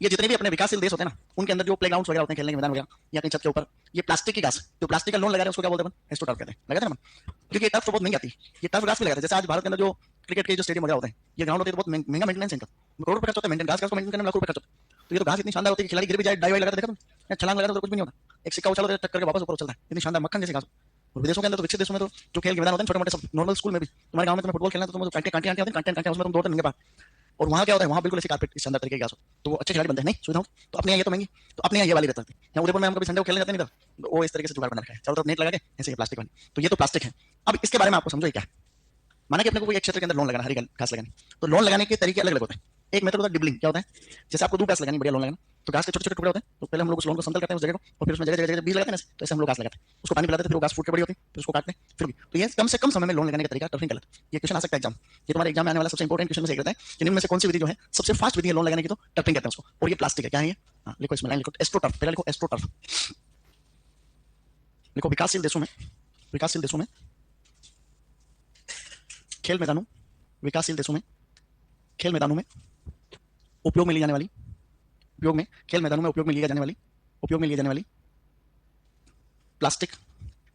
ये जितने भी अपने विकासशील देश होते हैं ना, उनके अंदर जो प्लेग्राउंड्स वगैरह होते हैं, खेलने के मैदान वगैरह, या कहीं छत के ऊपर, ये प्लास्टिक की घास, जो प्लास्टिक का लोन लगा रहे हैं उसको क्या बोलते हैं, एस्ट्रोटर्फ कहते हैं, लगाते हैं ना। क्योंकि ये टर्फ तो बहुत महंगी आती है, ये टर्फ घास भी लगाते हैं। जैसे आज भारत के अंदर जो क्रिकेट के जो स्टेडियम वगैरह होते हैं, ये ग्राउंड होते हैं, तो बहुत महंगा मेंटेनेंस है इनका, करोड़ रुपए खर्च होता है मेंटेन, घास को मेंटेन करने में लाखों रुपए खर्च होता है। तो ये तो घास इतनी शानदार होती है कि खिलाड़ी गिर भी जाए, डाई वाई लगाता देखा तुम, या छलांग लगाता तो कुछ भी नहीं होता, एक सिक्का उछालो टक्कर के वापस ऊपर उछलता है, इतनी शानदार मक्खन जैसी घास। और विदेशों के अंदर तो, विकसित देशों में तो जो खेल के मैदान होते हैं छोटे मोटे, सब नॉर्मल स्कूल में भी, तुम्हारे गांव में तुम्हें फुटबॉल खेलना है तो तुम कांटे कांटे आते हैं, कांटे कांटे उसमें तुम दौड़ते नंगे पार, और वहाँ क्या होता है, वहाँ बिल्कुल ऐसे कारपेट इस शानदार तरीके की घास हो, तो वो अच्छे खिलाड़ी बनते हैं। नहीं सुविधा हो तो अपने यहाँ ये तो महंगी, तो अपने यहाँ ये वाली रहती है। यहाँ उदयपुर में हम कभी संडे को खेलने जाते नहीं इधर, तो वो इस तरीके से जुगाड़ बना रखा है, चारों तरफ नेट लगा के ऐसे प्लास्टिक वाली। तो ये तो प्लास्टिक है। अब इसके बारे में आपको समझो क्या है। माना कि अपने को कोई एक क्षेत्र के अंदर लोन लगाना, हरी घास लगानी, तो लोन लगाने के तरीके अलग अलग होते हैं। एक मेथड होता है डिबलिंग। क्या होता है, जैसे आपको 2 घास लगानी, बढ़िया लोन लगाना, तो घास के छोटे छोटे टुकड़े होते हैं, तो पहले हम लोग उस लोन को समतल करते हैं उस जगह को, और फिर उसमें जगह जगह जगह बीज लगाते हैं, तो ऐसे हम लोग घास लगाते हैं, उसको पानी पिलाते हैं, फिर वो घास फूट के बड़ी होती है, फिर उसको काटते हैं, फिर भी। तो ये कम से कम समय में लोन लगाने का तरीका टर्फिंग कहलाता है। ये क्वेश्चन आ सकता है एग्जाम, ये तुम्हारे एग्जाम में आने वाला सबसे इंपॉर्टेंट क्वेश्चन में से एक रहता है कि इनमें से कौन सी विधि जो है सबसे फास्ट विधि है लोन लगाने की, तो टर्फिंग कहते हैं उसको। और ये प्लास्टिक है, क्या है ये, हाँ लिखो इसमें लाइन लिखो, एस्ट्रोटर्फ, पहले लिखो एस्ट्रोटर्फ, लिखो विकासशील देशों में, विकासशील देशों में खेल मैदानों, विकासशील देशों में खेल मैदानों में उपयोग में ली जाने वाली, उपयोग में खेल मैदानों में उपयोग में लिया जाने वाली, उपयोग में लिए जाने वाली प्लास्टिक,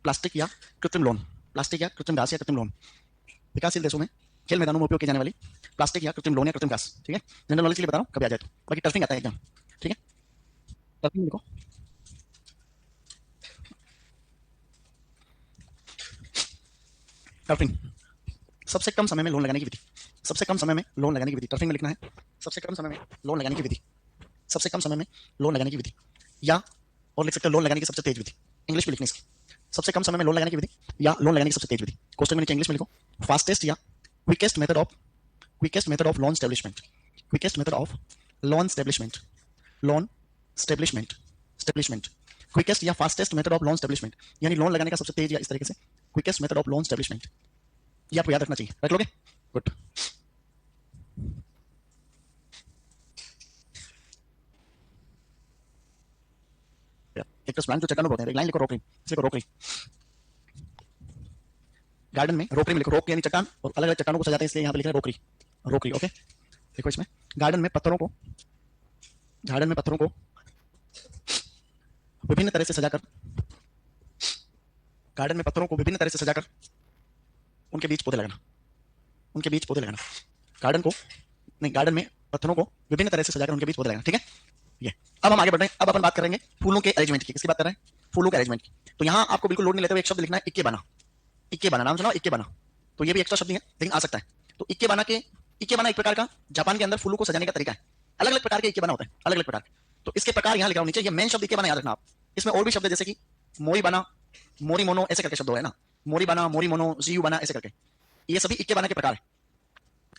प्लास्टिक या कृत्रिम लोन, प्लास्टिक या कृत्रिम घास या कृत्रिम लोन। विकासशील देशों में खेल मैदानों में उपयोग की जाने वाली प्लास्टिक या कृत्रिम लोन या कृत्रिम घास, ठीक है, जनरल नॉलेज के लिए बता रहा हूँ, कभी आ जाए तो। बाकी टर्फिंग आता है एग्जाम, ठीक है, टर्फिंग लिखो, टर्फिंग सबसे कम समय में लोन लगाने की विधि, सबसे कम समय में लोन लगाने की विधि, टर्फिंग में लिखना है सबसे कम समय में लोन लगाने की विधि, सबसे कम समय में लोन लगाने की विधि, या और लिख सकते हैं लोन लगाने की सबसे तेज विधि, इंग्लिश में लिखनी इसकी, सबसे कम समय में लोन लगाने की विधि या लोन लगाने की सबसे तेज विधि। क्वेश्चन में नीचे इंग्लिश में लिखो, फास्टेस्ट या quickest method of, quickest method of loan establishment, quickest method of loan establishment, loan establishment, establishment, quickest या fastest method of loan establishment, यानी लोन लगाने का सबसे तेज या इस तरीके से quickest method of loan establishment, ये आपको याद रखना चाहिए, रख लोगे, गुड। एक तो प्लांट जो चट्टानों होते हैं, एक लाइन लिखो रोकरी, इसे को रोकरी, गार्डन में रोकरी में लिखो, रोक यानी चट्टान, और अलग अलग चट्टानों को सजाते हैं इसलिए यहाँ पे लिखा है रोकरी, रोकरी, ओके। देखो इसमें गार्डन में पत्थरों को, गार्डन में पत्थरों को विभिन्न तरह से सजाकर, गार्डन में पत्थरों को विभिन्न तरह से सजाकर उनके बीच पौधे लगाना, उनके बीच पौधे लगाना, गार्डन को नहीं, गार्डन में पत्थरों को विभिन्न तरह से सजाकर उनके बीच पौधे लगाना, ठीक है। ये अब हम आगे बढ़ रहे हैं। अब अपन बात करेंगे फूलों के अरेंजमेंट की। किसकी बात कर रहे हैं? फूलों के अरेंजमेंट की। तो यहाँ आपको बिल्कुल लोड नहीं लेते हुए एक शब्द लिखना है, इक्के बाना। इक्के बाना नाम सुना? इक्के बाना। तो ये भी एक्स्ट्रा शब्द नहीं है, लेकिन आ सकता है। तो इक्के बाना एक प्रकार का जापान के अंदर फूलों को सजाने का तरीका है। अलग अलग प्रकार के इक्के बाना होते हैं, अलग अलग प्रकार के। तो इसके प्रकार यहाँ लिखा होना चाहिए। ये मेन शब्द इक्के बाना याद रखना आप। इसमें और भी शब्द जैसे कि मोरी बाना, मोरी मोनो, ऐसे करके शब्द हो है ना। मोरी बाना, मोरी मोनो, जीयू बाना, ऐसे करके। ये सभी इक्के बाना के प्रकार है।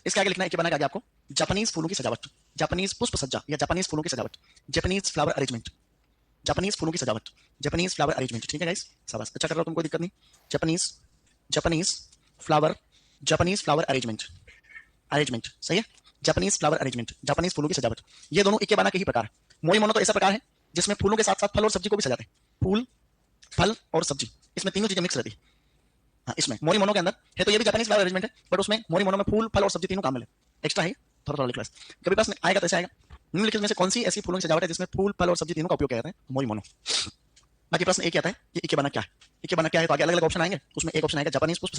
इसके आगे लिखना है इक्के बाना के आगे आपको जापानीज फूलों की सजावट, जापानीज पुष्प सज्जा या जापानीज फूलों की सजावट, जापानीज फ्लावर अरेंजमेंट, जापानीज फूलों की सजावट, जापानीज फ्लावर अरेंजमेंट। ठीक है गाइस, शाबाश, अच्छा कर रहा हो तुम, कोई दिक्कत नहीं। Japanese Japanese flower Japanese flower arrangement, arrangement सही है। जापानीज फ्लावर अरेंजमेंट, जापानीज फूलों की सजावट। ये दोनों इक्के बाना के ही प्रकार है। मोरी मोनो तो ऐसा प्रकार है जिसमें फूलों के साथ साथ फल और सब्जी को भी सजाते हैं। फूल, फल और सब्जी, इसमें तीनों चीजें मिक्स रहती है। हाँ, इसमें मोरी मोनो के अंदर है तो ये भी जापानीज फ्लावर अरेंजमेंट है, बट उसमें मोरी मोनो में फूल, फल और सब्जी तीनों काम मिले। एक्स्ट्रा है, थोड़ा थोड़ा लिखा है। कभी पास आएगा तो ऐसे आएगा, निम्नलिखित में से कौन सी ऐसी फूलों की सजावट है जिसमें फूल, फल और सब्जी तीनों का उपयोग किया जाता है? मोरी मोनो। बाकी प्रश्न एक आता है कि इक्के बाना क्या है। इक्के बाना क्या है तो आगे अलग अलग ऑप्शन आएंगे, उसमें एक ऑप्शन आएगा जापानीज पुष्प